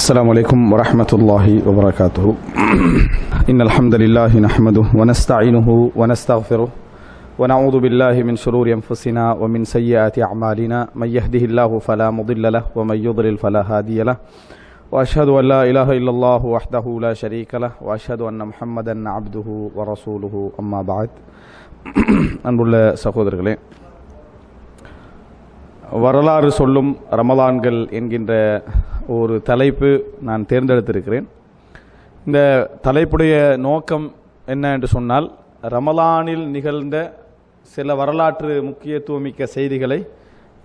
السلام عليكم ورحمة الله وبركاته. إن الحمد لله نحمده ونستعينه ونستغفره ونعوذ بالله من شرور أنفسنا ومن سيئات أعمالنا من يهده الله فلا مضل له ومن يضلل فلا هادي له وأشهد أن لا إله إلا الله وحده لا شريك له وأشهد أن محمدا عبده ورسوله أما بعد. அன்புள்ள சகோதரர்களே, வரலாறு சொல்லும் ரமலான்கள் என்கின்ற ஒரு தலைப்பு நான் தேர்ந்தெடுத்திருக்கிறேன். இந்த தலைப்புடைய நோக்கம் என்ன என்று சொன்னால், ரமலானில் நிகழ்ந்த சில வரலாற்று முக்கியத்துவமிக்க செய்திகளை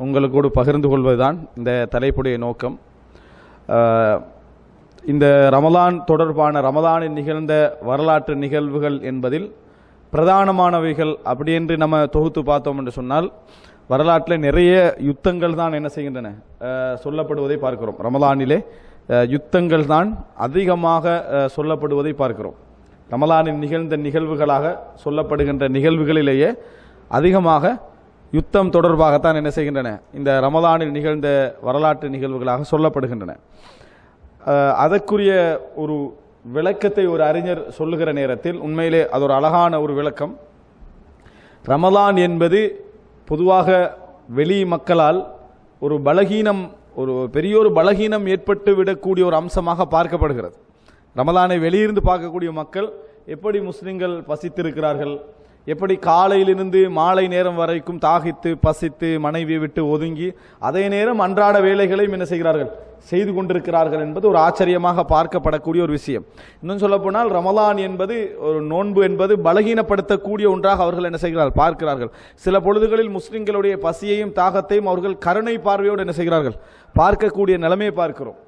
உங்களுக்கோடு பகிர்ந்து கொள்வதுதான் இந்த தலைப்புடைய நோக்கம். இந்த ரமலான் தொடர்பான ரமலானில் நிகழ்ந்த வரலாற்று நிகழ்வுகள் என்பதில் பிரதானமானவைகள் அப்படி என்று நம்ம தொகுத்து பார்த்தோம் என்று சொன்னால், வரலாற்றில் நிறைய யுத்தங்கள் தான் என்ன செய்கின்றன சொல்லப்படுவதை பார்க்கிறோம். ரமலானிலே யுத்தங்கள் தான் அதிகமாக சொல்லப்படுவதை பார்க்கிறோம். ரமலானில் நிகழ்ந்த நிகழ்வுகளாக சொல்லப்படுகின்ற நிகழ்வுகளிலேயே அதிகமாக யுத்தம் தொடர்பாகத்தான் என்ன செய்கின்றன இந்த ரமலானில் நிகழ்ந்த வரலாற்று நிகழ்வுகளாக சொல்லப்படுகின்றன. அதற்குரிய ஒரு விளக்கத்தை ஒரு அறிஞர் சொல்லுகிற நேரத்தில் உண்மையிலே அது ஒரு அழகான ஒரு விளக்கம். ரமலான் என்பது பொதுவாக வெளி மக்களால் ஒரு பலகீனம், ஒரு பெரிய ஒரு பலகீனம் ஏற்பட்டு விடக்கூடிய ஒரு அம்சமாக பார்க்கப்படுகிறது. ரமலானை வெளியிருந்து பார்க்கக்கூடிய மக்கள் எப்படி முஸ்லிம்கள் பசித்திருக்கிறார்கள், எப்படி காலையிலிருந்து மாலை நேரம் வரைக்கும் தாகித்து பசித்து மனைவியை விட்டு ஒதுங்கி அதே நேரம் அன்றாட வேலைகளையும் என்ன செய்கிறார்கள், செய்து கொண்டிருக்கிறார்கள் என்பது ஒரு ஆச்சரியமாக பார்க்கப்படக்கூடிய ஒரு விஷயம். இன்னும் சொல்ல போனால், ரமலான் என்பது ஒரு நோன்பு என்பது பலகீனப்படுத்தக்கூடிய ஒன்றாக அவர்கள் என்ன செய்கிறார்கள், பார்க்கிறார்கள். சில பொழுதுகளில் முஸ்லிம்களுடைய பசியையும் தாகத்தையும் அவர்கள் கருணை பார்வையோடு என்ன செய்கிறார்கள், பார்க்கக்கூடிய நிலைமையை பார்க்கிறோம்.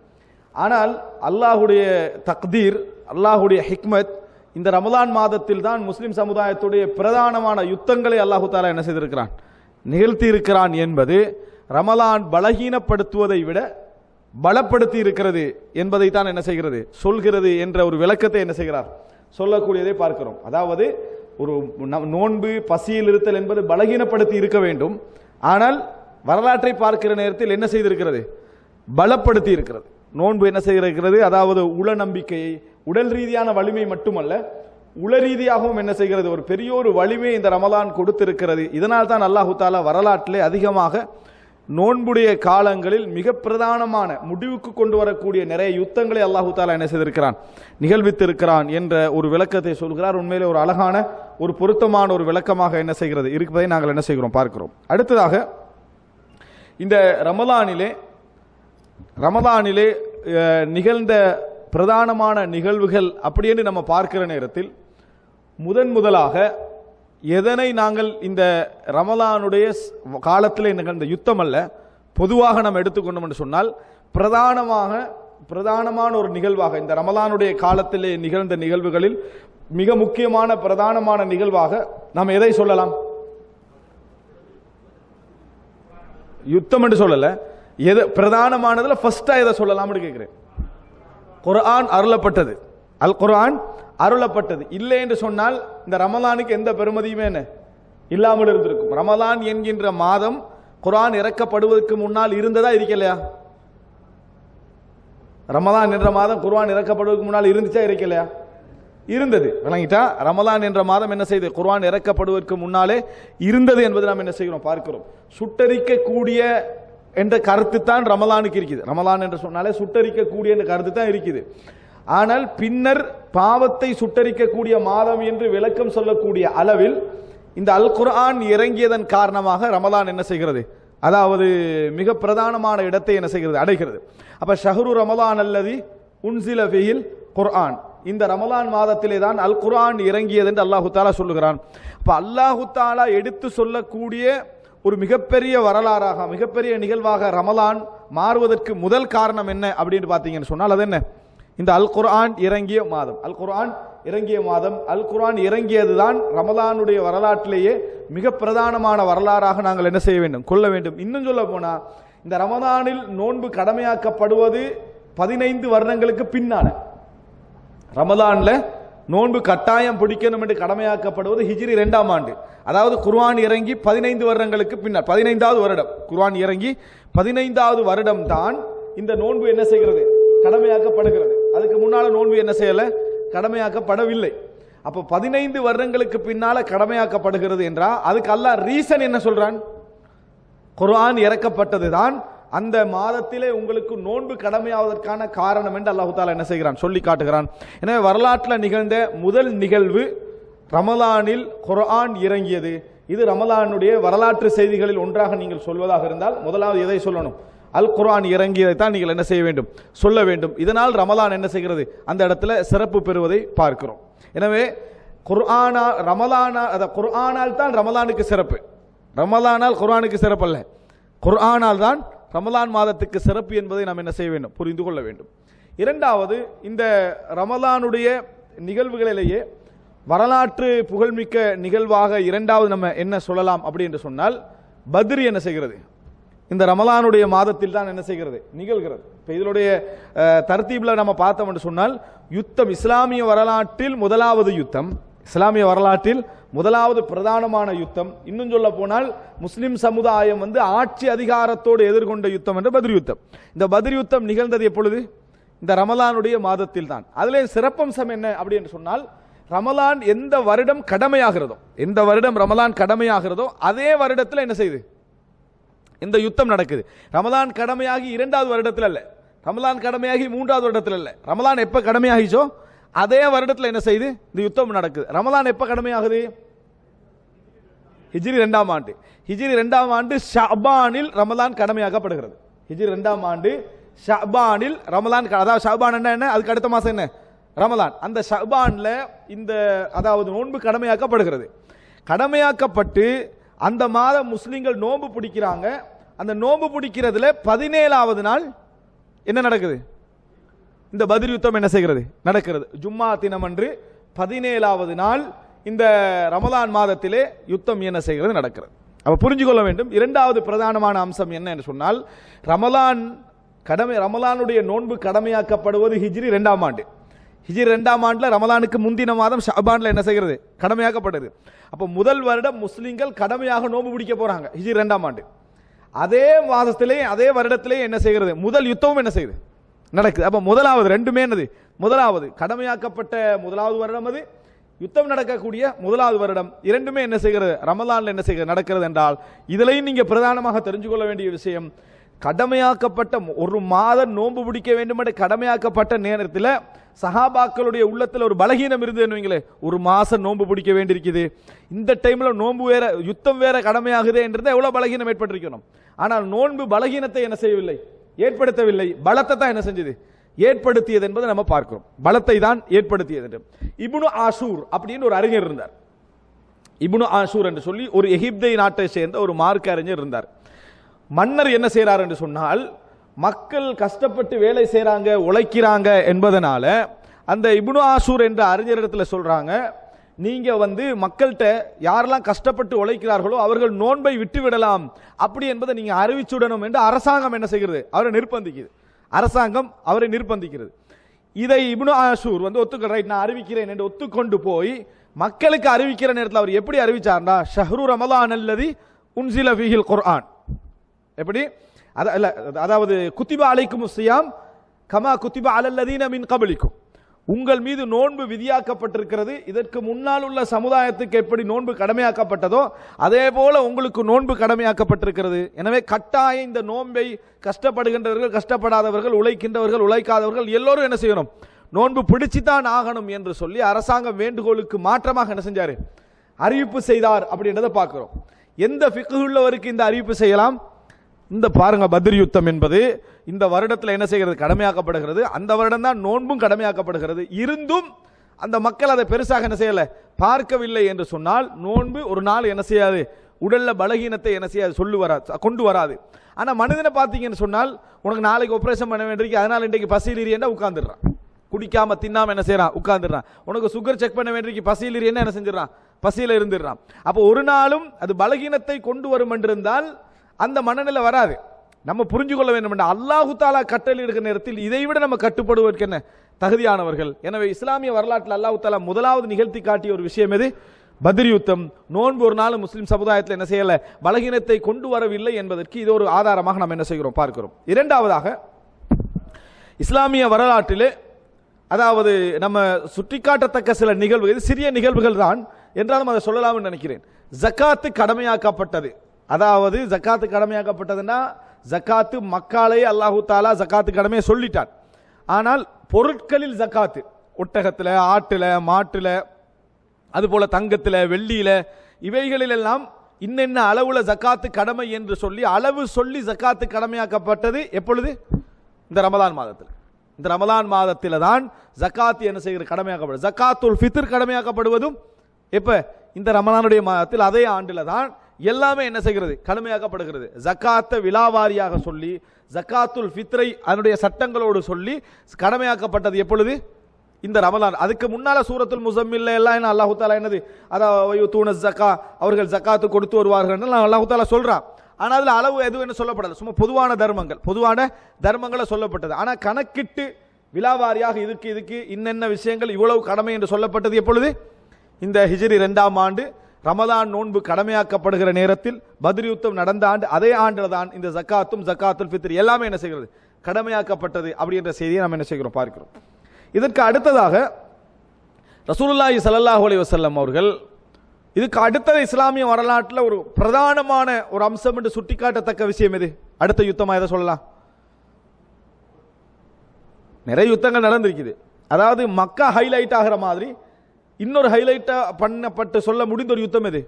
ஆனால் அல்லாஹுடைய தக்தீர், அல்லாஹுடைய ஹிக்மத், இந்த ரமலான் மாதத்தில் தான் முஸ்லிம் சமுதாயத்துடைய பிரதானமான யுத்தங்களை அல்லாஹு தாலா என்ன செய்திருக்கிறான், நிகழ்த்தி இருக்கிறான் என்பது ரமலான் பலகீனப்படுத்துவதை விட பலப்படுத்தி இருக்கிறது என்பதை தான் என்ன செய்கிறது, சொல்கிறது என்ற ஒரு விளக்கத்தை என்ன செய்கிறார், சொல்லக்கூடியதை பார்க்கிறோம். அதாவது ஒரு நோன்பு பசியில் இருத்தல் என்பது பலகீனப்படுத்தி இருக்க வேண்டும். ஆனால் வரலாற்றை பார்க்கிற நேரத்தில் என்ன செய்திருக்கிறது, பலப்படுத்தி இருக்கிறது. நோன்பு என்ன செய்கிறது, அதாவது உள நம்பிக்கையை, உடல் ரீதியான வலிமை மட்டுமல்ல உள ரீதியாகவும் என்ன செய்கிறது, ஒரு பெரிய ஒரு வலிமை இந்த ரமலான் கொடுத்திருக்கிறது. இதனால் தான் அல்லாஹு தாலா வரலாற்றிலே அதிகமாக நோன்புடைய காலங்களில் மிக பிரதானமான முடிவுக்கு கொண்டு வரக்கூடிய நிறைய யுத்தங்களை அல்லாஹு தாலா என்ன செய்திருக்கிறான், நிகழ்வித்திருக்கிறான் என்ற ஒரு விளக்கத்தை சொல்கிறார். உண்மையிலே ஒரு அழகான ஒரு பொருத்தமான ஒரு விளக்கமாக என்ன செய்கிறது இருப்பதை நாங்கள் என்ன செய்கிறோம் பார்க்கிறோம். அடுத்ததாக இந்த ரமலானிலே நிகழ்ந்த பிரதானமான நிகழ்வுகள் அப்படி என்று நம்ம பார்க்கிற நேரத்தில் முதலாக எதனை நாங்கள் இந்த ரமலானுடைய காலத்தில் நிகழ்ந்த யுத்தம் அல்ல, பொதுவாக நம்ம எடுத்துக்கொண்டோம் என்று சொன்னால், பிரதானமான ஒரு நிகழ்வாக இந்த ரமலானுடைய காலத்திலே நிகழ்ந்த நிகழ்வுகளில் மிக முக்கியமான பிரதானமான நிகழ்வாக நாம் எதை சொல்லலாம், யுத்தம் என்று சொல்லல, எது பிரதானமானதுல ஃபர்ஸ்டா எதை சொல்லலாம்னு கேட்கிறேன். குர்ஆன் அருளப்பட்டது, அல் குர்ஆன் அருளப்பட்டது. இல்லை என்று சொன்னால் இந்த ரமலானுக்கு எந்த பெருமதியுமே என்ன இல்லாமல் இருந்திருக்கும். ரமலான் என்கின்ற மாதம் குர்ஆன் இறக்கப்படுவதற்கு முன்னால் இருந்ததா இருக்கலையா? ரமலான் என்ற மாதம் குர்ஆன் இறக்கப்படுவதற்கு முன்னால் இருந்துச்சா இருக்கலையா? இருந்தது. விளங்கிட்டா? ரமலான் என்ற மாதம் என்ன செய்து, குர்ஆன் இறக்கப்படுவதற்கு முன்னாலே இருந்தது என்பது நாம் என்ன செய்கிறோம் பார்க்கிறோம். சுட்டரிக்கக்கூடிய என்ற கருத்து தான் ரமலானுக்கு இருக்குது. ரமலான் என்று சொன்னாலே சுட்டரிக்கக்கூடிய என்ற கருத்து தான் இருக்குது. ஆனால் பின்னர் பாவத்தை சுட்டரிக்கக்கூடிய மாதம் என்று விளக்கம் சொல்லக்கூடிய அளவில் இந்த அல் குர்ஆன் இறங்கியதன் காரணமாக ரமலான் என்ன செய்கிறது, அதாவது மிக பிரதானமான இடத்தை என்ன செய்கிறது, அடைகிறது. அப்ப ஷஹ்ரு ரமலான் அல்லதி உன்சில ஃபீஹில் குர்ஆன், இந்த ரமலான் மாதத்திலே தான் அல் குர்ஆன் இறங்கியது என்று அல்லாஹு தாலா சொல்லுகிறான். அப்ப அல்லாஹு தாலா எடுத்து சொல்லக்கூடிய ஒரு மிகப்பெரிய வரலாறாக, மிகப்பெரிய நிகழ்வாக ரமலான் மாறுவதற்கு முதல் காரணம் என்ன அப்படின்னு பார்த்தீங்கன்னு சொன்னால், அது என்ன, இந்த அல் குர்ஆன் இறங்கிய மாதம். அல் குர்ஆன் இறங்கிய மாதம், அல் குர்ஆன் இறங்கியதுதான் ரமலானுடைய வரலாற்றிலேயே மிக பிரதானமான வரலாறாக நாங்கள் என்ன செய்ய வேண்டும், கொள்ள வேண்டும். இன்னும் சொல்ல போனா, இந்த ரமலானில் நோன்பு கடமையாக்கப்படுவது 15 வருடங்களுக்கு பின்னால. ரமலான்ல நோன்பு கட்டாயம் பிடிக்கணும் என்று கடமையாக்கப்படுவது ஹிஜ்ரி 2ஆம் ஆண்டு. அதாவது குர்ஆன் இறங்கி 15 வருடங்களுக்கு பின்னர், 15வது வருடம் குர்ஆன் இறங்கி 15வது வருடம் தான் இந்த நோன்பு என்ன செய்கிறது, கடமையாக்கப்படுகிறது. என்ன செய்யல, கடமையாக்கப்படவில்லை. அப்ப 15 வருடங்களுக்கு பின்னால கடமையாக்கப்படுகிறது என்றா அதுக்கு அல்லாஹ் ரீசன் என்ன சொல்றான்? குர்ஆன் இறக்கப்பட்டதுதான் அந்த மாதத்திலே உங்களுக்கு நோன்பு கடமையாவதற்கான காரணம் என்று அல்லாஹ் தஆலா என்ன செய்கிறான், சொல்லி காட்டுகிறான். எனவே வரலாற்றில் நிகழ்ந்த முதல் நிகழ்வு ரமலானில் குர்ஆன் இறங்கியது. இது ரமலானுடைய வரலாற்று செய்திகளில் ஒன்றாக நீங்கள் சொல்வதாக இருந்தால் முதலாவது எதை சொல்லணும்? அல் குர்ஆன் இறங்கியதை தான் நீங்கள் என்ன செய்ய வேண்டும், சொல்ல வேண்டும். இதனால் ரமலான் என்ன செய்கிறது, அந்த இடத்துல சிறப்பு பெறுவதை பார்க்கிறோம். எனவே குர்ஆனால் தான் ரமலானுக்கு சிறப்பு. ரமலானால் குர்ஆனுக்கு சிறப்பு அல்ல, குர்ஆனால் தான் ரமலான் மாதத்துக்கு சிறப்பு என்பதை நாம் என்ன செய்ய வேண்டும், புரிந்து கொள்ள வேண்டும். இரண்டாவது, இந்த ரமலானுடைய நிகழ்வுகளிலேயே வரலாற்று புகழ்மிக்க நிகழ்வாக இரண்டாவது நம்ம என்ன சொல்லலாம் அப்படி என்று சொன்னால், பத்ர் என்ன செய்கிறது, இந்த ரமலானுடைய மாதத்தில் தான் என்ன செய்கிறது, நிகழ்கிறது. இப்போ இதனுடைய தர்த்தீபில் நம்ம பார்த்தோம் என்று சொன்னால், யுத்தம் இஸ்லாமிய வரலாற்றில் முதலாவது யுத்தம், இஸ்லாமிய வரலாற்றில் முதலாவது பிரதானமான யுத்தம். இன்னும் சொல்ல போனால் முஸ்லிம் சமுதாயம் ஆட்சி அதிகாரத்தோடு எதிர்கொண்ட யுத்தம் என்ற பத்ர் யுத்தம். இந்த பத்ர் யுத்தம் நிகழ்ந்தது எப்பொழுது? இந்த ரமலானுடைய மாதத்தில் தான். அதிலே சிறப்பம்சம் என்ன அப்படி என்று சொன்னால், ரமலான் எந்த வருடம் கடமையாகிறதோ, எந்த வருடம் ரமலான் கடமையாகிறதோ அதே வருடத்தில் என்ன செய்யுது, இந்த யுத்தம் நடக்குது. ரமலான் கடமையாகி 2வது வருடத்தில் அல்ல, ரமலான் கடமையாகி 3வது வருடத்தில் அல்ல, ரமலான் எப்ப கடமையாகிச்சோ அதே வருடத்தில் என்ன செய்யுது, இந்த யுத்தம் நடக்குது. ரமலான் எப்ப கடமையாகுது? ஹிஜ்ரி 2ஆம் ஆண்டு. ஹிஜ்ரி 2ஆம் ஆண்டு ஷஅபானில் ரமலான் கடமையாக்கப்படுகிறது. ஹிஜ்ரி 2ஆம் ஆண்டு ஷஅபானில் ரமலான், அதாவது ஷஅபான் என்ன, அதுக்கு அடுத்த மாசம் என்ன, ரமலான். அந்த ஷஅபான்ல இந்த அதாவது நோன்பு கடமையாக்கப்படுகிறது. கடமையாக்கப்பட்டு அந்த மாதம் முஸ்லிம்கள் நோன்பு பிடிக்கிறாங்க. அந்த நோன்பு பிடிக்கிறதுல 17வது நாள் என்ன நடக்குது, இந்த பத்ர் யுத்தம் என்ன செய்கிறது, நடக்கிறது. ஜும்மா தினம் அன்று 17வது நாள் இந்த ரமலான் மாதத்திலே யுத்தம் என்ன செய்கிறது, நடக்கிறது. அப்ப புரிஞ்சுக்கொள்ள வேண்டும். இரண்டாவது பிரதானமான அம்சம் என்ன என்று சொன்னால், ரமலானுடைய நோன்பு கடமையாக்கப்படுவது ஹிஜ்ரி 2ஆம் ஆண்டு. ஹிஜ்ரி 2ஆம் ஆண்டுல ரமலானுக்கு முந்தின மாதம் ஷஅபான்ல என்ன செய்கிறது, கடமையாக்கப்படுது. அப்ப முதல் வருடம் முஸ்லிம்கள் கடமையாக நோன்பு பிடிக்க போறாங்க ஹிஜ்ரி 2ஆம் ஆண்டு. அதே மாதத்திலே அதே வருடத்திலே என்ன செய்கிறது, முதல் யுத்தமும் என்ன செய்யுது, நடக்குது. அப்ப முதலாவது ரெண்டுமே என்னது, முதலாவது கடமையாக்கப்பட்ட முதலாவது வருடம், அது யுத்தம் நடக்கக்கூடிய முதலாவது வருடம். இரண்டுமே என்ன செய்கிறது, ரமலான்ல என்ன செய்கிறது, நடக்கிறது என்றால் இதிலையும் நீங்க பிரதானமாக தெரிஞ்சு கொள்ள வேண்டிய விஷயம், கடமையாக்கப்பட்ட ஒரு மாதம் நோன்பு பிடிக்க வேண்டும் என்று கடமையாக்கப்பட்ட நேரத்தில் சஹாபாக்களுடைய உள்ளத்தில் ஒரு பலகீனம் இருந்ததுன்னு, ஒரு மாசம் நோன்பு பிடிக்க வேண்டியிருக்குது, இந்த டைம்ல நோன்பு வேற யுத்தம் வேற கடமையாகுதே என்றது எவ்வளவு பலகீனம் ஏற்பட்டிருக்கணும். ஆனால் நோன்பு பலகீனத்தை என்ன செய்யவில்லை, ஏற்படுத்தவில்லை, பலத்தை தான் என்ன செஞ்சது, ஏற்படுத்தியது என்பதை நம்ம பார்க்கிறோம். பலத்தை தான் ஏற்படுத்தியது. இப்னு ஆஷூர் அப்படின்னு ஒரு அறிஞர் இருந்தார். இப்னு ஆஷூர் என்று சொல்லி ஒரு எகிப்தை நாட்டை சேர்ந்த ஒரு மார்க்க அறிஞர் இருந்தார். மன்னர் என்ன செய்யறார் என்று சொன்னால், மக்கள் கஷ்டப்பட்டு வேலை செய்யறாங்க, உழைக்கிறாங்க என்பதனால அந்த இப்னு ஆஷூர் என்ற அறிஞரிடத்தில் சொல்றாங்க, நீங்க மக்கள்கிட்ட யாரெல்லாம் கஷ்டப்பட்டு உழைக்கிறார்களோ அவர்கள் நோன்பை விட்டு விடலாம் அப்படி என்பதை நீங்க அறிவிச்சுடணும் என்று அரசாங்கம் என்ன செய்கிறது, அவரை நிர்பந்திக்குது. அரசாங்கம் அவரை நிர்பந்திக்கிறது. இதை இப்னு ஆஷூர் ஒத்துக்க, ரைட் நான் அறிவிக்கிறேன் என்று ஒத்துக்கொண்டு போய் மக்களுக்கு அறிவிக்கிற நேரத்தில் அவர் எப்படி அறிவிச்சார்னா, ஷஹ்ரு ரமலான் அல்லதி உன்சில ஃபீஹில் குர்ஆன். எப்படி, அதாவது குத்திபா அலைக்கும் ஸியாம் கமா குத்திபா அலல்லதீன மின் கப்லிக்கும், உங்கள் மீது நோன்பு விதியாக்கப்பட்டிருக்கிறது, இதற்கு முன்னால் உள்ள சமுதாயத்துக்கு எப்படி நோன்பு கடமையாக்கப்பட்டதோ அதே போல உங்களுக்கு நோன்பு கடமையாக்கப்பட்டிருக்கிறது. எனவே கட்டாய இந்த நோன்பை கஷ்டப்படுகின்றவர்கள், கஷ்டப்படாதவர்கள், உழைக்கின்றவர்கள், உழைக்காதவர்கள் எல்லோரும் என்ன செய்யணும், நோன்பு பிடிச்சுதான் ஆகணும் என்று சொல்லி அரசாங்கம் வேண்டுகோளுக்கு மாற்றமாக என்ன செஞ்சாரு, அறிவிப்பு செய்தார் அப்படின்றத பார்க்கிறோம். எந்த ஃபிக்ஹ் உள்ளவருக்கு இந்த அறிவிப்பு செய்யலாம், இந்த பாருங்க பத்ர் யுத்தம் என்பது இந்த வருடத்தில் என்ன செய்கிறது, கடமையாக்கப்படுகிறது. அந்த வருடம் தான் நோன்பும் கடமையாக்கப்படுகிறது. இருந்தும் அந்த மக்கள் அதை பெருசாக என்ன செய்யல, பார்க்கவில்லை என்று சொன்னால் நோன்பு ஒரு நாள் என்ன செய்யாது, உடல்ல பலகீனத்தை என்ன செய்யாது, கொண்டு வராது. ஆனா மனிதனை பார்த்தீங்கன்னு சொன்னால், உனக்கு நாளைக்கு ஆபரேஷன் பண்ண வேண்டியிருக்கு, அதனால இன்றைக்கு பசியிலிரியன்னா உட்கார்ந்துடுறான், குடிக்காம தின்னாம என்ன செய்யறான், உட்கார்ந்துடுறான். உனக்கு சுகர் செக் பண்ண வேண்டியிருக்கு, பசியிலிரியன்னா என்ன செஞ்சிடறான், பசியில இருந்துடுறான். அப்போ ஒரு நாளும் அது பலகீனத்தை கொண்டு வரும் என்றிருந்தால் அந்த மனநிலை வராது. நம்ம புரிஞ்சு கொள்ள வேண்டும் என்ற அல்லாஹு தாலா கட்டளை இருக்கிற நேரத்தில் இதை விட நம்ம கட்டுப்படுவதற்கு என்ன தகுதியானவர்கள். எனவே இஸ்லாமிய வரலாற்றில் அல்லாஹு தாலா முதலாவது நிகழ்த்தி காட்டிய ஒரு விஷயம் எது, பத்ர் யுத்தம். நோன்பு ஒரு நாள் முஸ்லிம் சமுதாயத்தில் என்ன செய்யல, பலகீனத்தை கொண்டு வரவில்லை என்பதற்கு இது ஒரு ஆதாரமாக நாம் என்ன செய்கிறோம், பார்க்கிறோம். இரண்டாவதாக, இஸ்லாமிய வரலாற்றிலே அதாவது நம்ம சுட்டிக்காட்டத்தக்க சில நிகழ்வுகள், இது சிறிய நிகழ்வுகள் தான் என்றாலும் அதை சொல்லலாம்னு நினைக்கிறேன். ஜக்காத்து கடமையாக்கப்பட்டது, அதாவது ஜக்காத்து கடமையாக்கப்பட்டதுன்னா ஜக்காத்து மக்காலே அல்லாஹு தாலா ஜக்காத்து கடமையை சொல்லிட்டான். ஆனால் பொருட்களில் ஜக்காத்து, ஒட்டகத்தில், ஆட்டில், மாட்டில், அதுபோல தங்கத்தில், வெள்ளியில, இவைகளில் எல்லாம் இன்னென்ன அளவுல ஜக்காத்து கடமை என்று சொல்லி அளவு சொல்லி ஜக்காத்து கடமையாக்கப்பட்டது எப்பொழுது? இந்த ரமலான் மாதத்தில். இந்த ரமலான் மாதத்தில் தான் ஜக்காத்து என்ன செய்கிற கடமையாக்கப்படுது. ஜக்காத்துல் ஃபித்ர் கடமையாக்கப்படுவதும் எப்ப? இந்த ரமலானுடைய மாதத்தில். அதே ஆண்டில் தான் எல்லாமே என்ன செய்கிறது? கடமையாக்கப்படுகிறது. ஜக்காத்தை விலாவாரியாக சொல்லி ஜக்காத்துல் ஃபித்ரை அதனுடைய சட்டங்களோடு சொல்லி கடமையாக்கப்பட்டது எப்பொழுது? இந்த ரமலான். அதுக்கு முன்னால சூரத்துல் முஸம்மில்ல எல்லாம் என்ன அல்லாஹு தாலா என்னது, அதாவது தூன ஜக்கா, அவர்கள் ஜக்காத்து கொடுத்து வருவார்கள் அல்லாஹு தாலா சொல்றான். ஆனால் அதில் அளவு எதுவும் சொல்லப்படல, சும்மா பொதுவான தர்மங்களை சொல்லப்பட்டது. ஆனால் கணக்கிட்டு விலாவாரியாக இதுக்கு இன்னென்ன விஷயங்கள் இவ்வளவு கடமை என்று சொல்லப்பட்டது எப்பொழுது? இந்த ஹிஜ்ரி 2ஆம் ஆண்டு ரமலான் நோன்பு கடமையாக்கப்படுகிற நேரத்தில், பத்ர் யுத்தம் நடந்த ஆண்டு, அதே ஆண்டில் தான் இந்த ஜக்காத்தும் ஜக்காத்துல் ஃபித்ர் எல்லாமே என்ன செய்கிறது? கடமையாக்கப்பட்டது. அப்படி என்ற செய்தியை நாம் என்ன செய்கிறோம்? பார்க்கிறோம். இதற்கு அடுத்ததாக ரசூலுல்லாஹி ஸல்லல்லாஹு அலைஹி வஸல்லம் அவர்கள், இதுக்கு அடுத்த இஸ்லாமிய வரலாற்றில் ஒரு பிரதானமான ஒரு அம்சம் என்று சுட்டிக்காட்டத்தக்க விஷயம் எது? அடுத்த யுத்தமாக எதை சொல்லலாம்? நிறைய யுத்தங்கள் நடந்திருக்குது. அதாவது மக்கா ஹைலைட் ஆகிற மாதிரி இன்னொரு ஹைலைட்டா பண்ணப்பட்டு சொல்ல முடிந்த ஒரு யுத்தம் எது?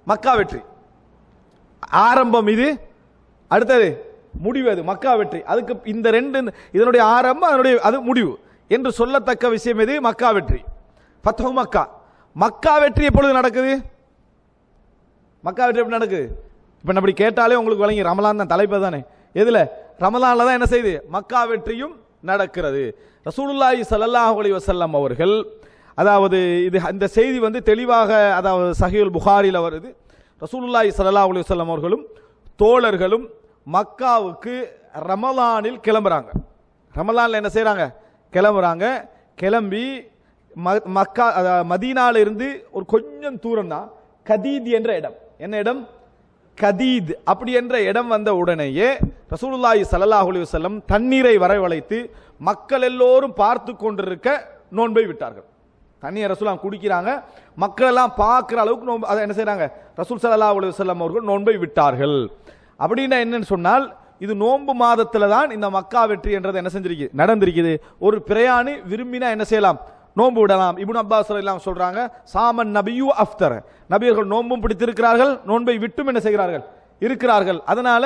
மக்கா வெற்றி. ஆரம்பம் இது, அடுத்தது முடிவு எது? மக்கா வெற்றி. அதுக்கு இந்த ரெண்டு, இதனுடைய ஆரம்பம், அதனுடைய அது முடிவு என்று சொல்லத்தக்க விஷயம் எது? மக்கா வெற்றி, ஃபத்ஹு மக்கா. மக்கா வெற்றி எப்பொழுது நடக்குது? மக்கா வெற்றி எப்படி நடக்குது? இப்ப அப்படி கேட்டாலே உங்களுக்கு வழங்கி, ரமலான் தான் தலைப்பு தானே. எதுல? ரமலான்ல தான் என்ன செய்யுது? மக்கா வெற்றியும் நடக்கிறது. ரசூலுல்லாஹி ஸல்லல்லாஹு அலைஹி வஸல்லம் அவர்கள், அதாவது இது இந்த செய்தி தெளிவாக, அதாவது சஹீஹுல் புகாரில வருது. ரசூலுல்லாஹி ஸல்லல்லாஹு அலைஹி வஸல்லம் அவர்களும் தோழர்களும் மக்காவுக்கு ரமலானில் கிளம்புறாங்க. ரமலான்ல என்ன செய்யறாங்க? கிளம்புறாங்க. கிளம்பி மக்கா மதீனால இருந்து ஒரு கொஞ்சம் தூரம் தான் கதீத் என்ற இடம். என்ன இடம்? கதீத். அப்படி என்ற இடம் வந்த உடனேயே ரசூலுல்லாஹி ஸல்லல்லாஹு அலைஹி வஸல்லம் தண்ணீரை வரவழைத்து மக்கள் எல்லோரும் பார்த்து கொண்டிருக்க நோன்பை விட்டார்கள். தண்ணீரை ரசூலுல்லாஹ் குடிக்கிறாங்க, மக்கள் எல்லாம் பார்க்கிற அளவுக்கு நோன்பு, அதை என்ன செய்யறாங்க? ரசூல் ஸல்லல்லாஹு அலைஹி வஸல்லம் அவர்கள் நோன்பை விட்டார்கள். அப்படின்னா என்னன்னு சொன்னால், இது நோன்பு மாதத்துல தான் இந்த மக்கா வெற்றி என்றது என்ன செஞ்சிருக்கு? நடந்திருக்குது. ஒரு பிரயாணி விரும்பினா என்ன செய்யலாம்? நோன்பு விடலாம். இப்னு அப்பாஸ் ரலியல்லாஹு அன்ஹு சொல்றாங்க, சாமன் நபியு அஃப்தர், நபியர்கள் நோன்பும் பிடித்திருக்கிறார்கள், நோன்பை விட்டும் என்ன செய்கிறார்கள்? இருக்கிறார்கள். அதனால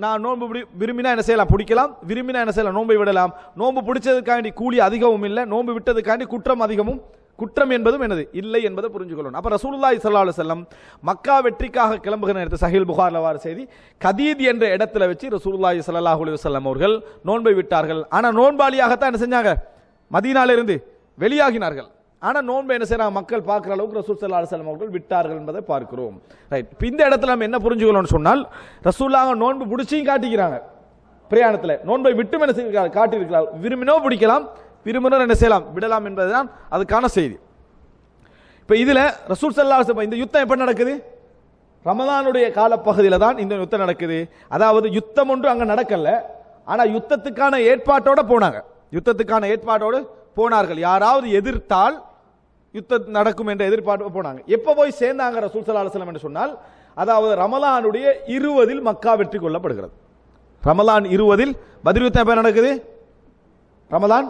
நான் நோன்பு விரும்பினா என்ன செய்யலாம்? பிடிக்கலாம். விரும்பினா என்ன செய்யலாம்? நோன்பை விடலாம். நோன்பு பிடிச்சதுக்காண்டி கூலி அதிகமும் இல்லை, நோன்பு விட்டதுக்காண்டி குற்றம் என்பதும் என்னது இல்லை என்பதை புரிஞ்சுக்கொள்ளணும். அப்ப ரசூலுல்லாஹி ஸல்லல்லாஹு அலைஹி வஸல்லம் மக்கா வெற்றிக்காக கிளம்புகிற நேரத்தில் சஹீஹுல் புகாரில வர செய்தி, கதீத் என்ற இடத்துல வச்சு ரசூலுல்லாஹி ஸல்லல்லாஹு அலைஹி வஸல்லம் அவர்கள் நோன்பை விட்டார்கள். ஆனா நோன்பாளியாகத்தான் என்ன செஞ்சாங்க? மதீனால இருந்து வெளியாகினார்கள். ஆனா நோன்பை என்ன செய்யறாங்க? மக்கள் பார்க்கிற அளவுக்கு ரசூல் ஸல்லல்லாஹு அலைஹி வஸல்லம் அவர்கள் விட்டார்கள் என்பதை பார்க்கிறோம். ரைட். இந்த இடத்துல நம்ம என்ன புரிஞ்சுக்கணும்னு சொன்னால், ரசூலுல்லாஹ் நோன்பு பிடிச்சியும் காட்டிக்கிறாங்க, பிரயாணத்தில் நோன்பை விட்டும் என்ன செய்ய காட்டியிருக்கிறார். விரும்பினோ பிடிக்கலாம், விரும்பினர் என்ன செய்யலாம்? விடலாம் என்பதுதான் அதுக்கான செய்தி. இப்ப இதுல ரசூல் ஸல்லல்லாஹு அலைஹி வஸல்லம், இந்த யுத்தம் எப்ப நடக்குது? ரமலானுடைய காலப்பகுதியில தான் இந்த யுத்தம் நடக்குது. அதாவது யுத்தம் ஒன்று அங்க நடக்கல, ஆனா யுத்தத்துக்கான ஏற்பாட்டோட போனாங்க. யுத்தத்துக்கான ஏற்பாட்டோடு போனார்கள். யாராவது எதிர்த்தால் யுத்தம் நடக்கும் என்ற எதிர்பார்ப்பு போனாங்க. எப்ப போய் சேர்ந்தாங்க ரசூல் ஸல்லல்லாஹு அலைஹி வஸல்லம் என்று சொன்னால், அதாவது ரமலானுடைய 20 மக்கா வெற்றி கொள்ளப்படுகிறது. ரமலான் 20 பத்ர் யுத்தம் எப்ப நடக்குது? ரமலான்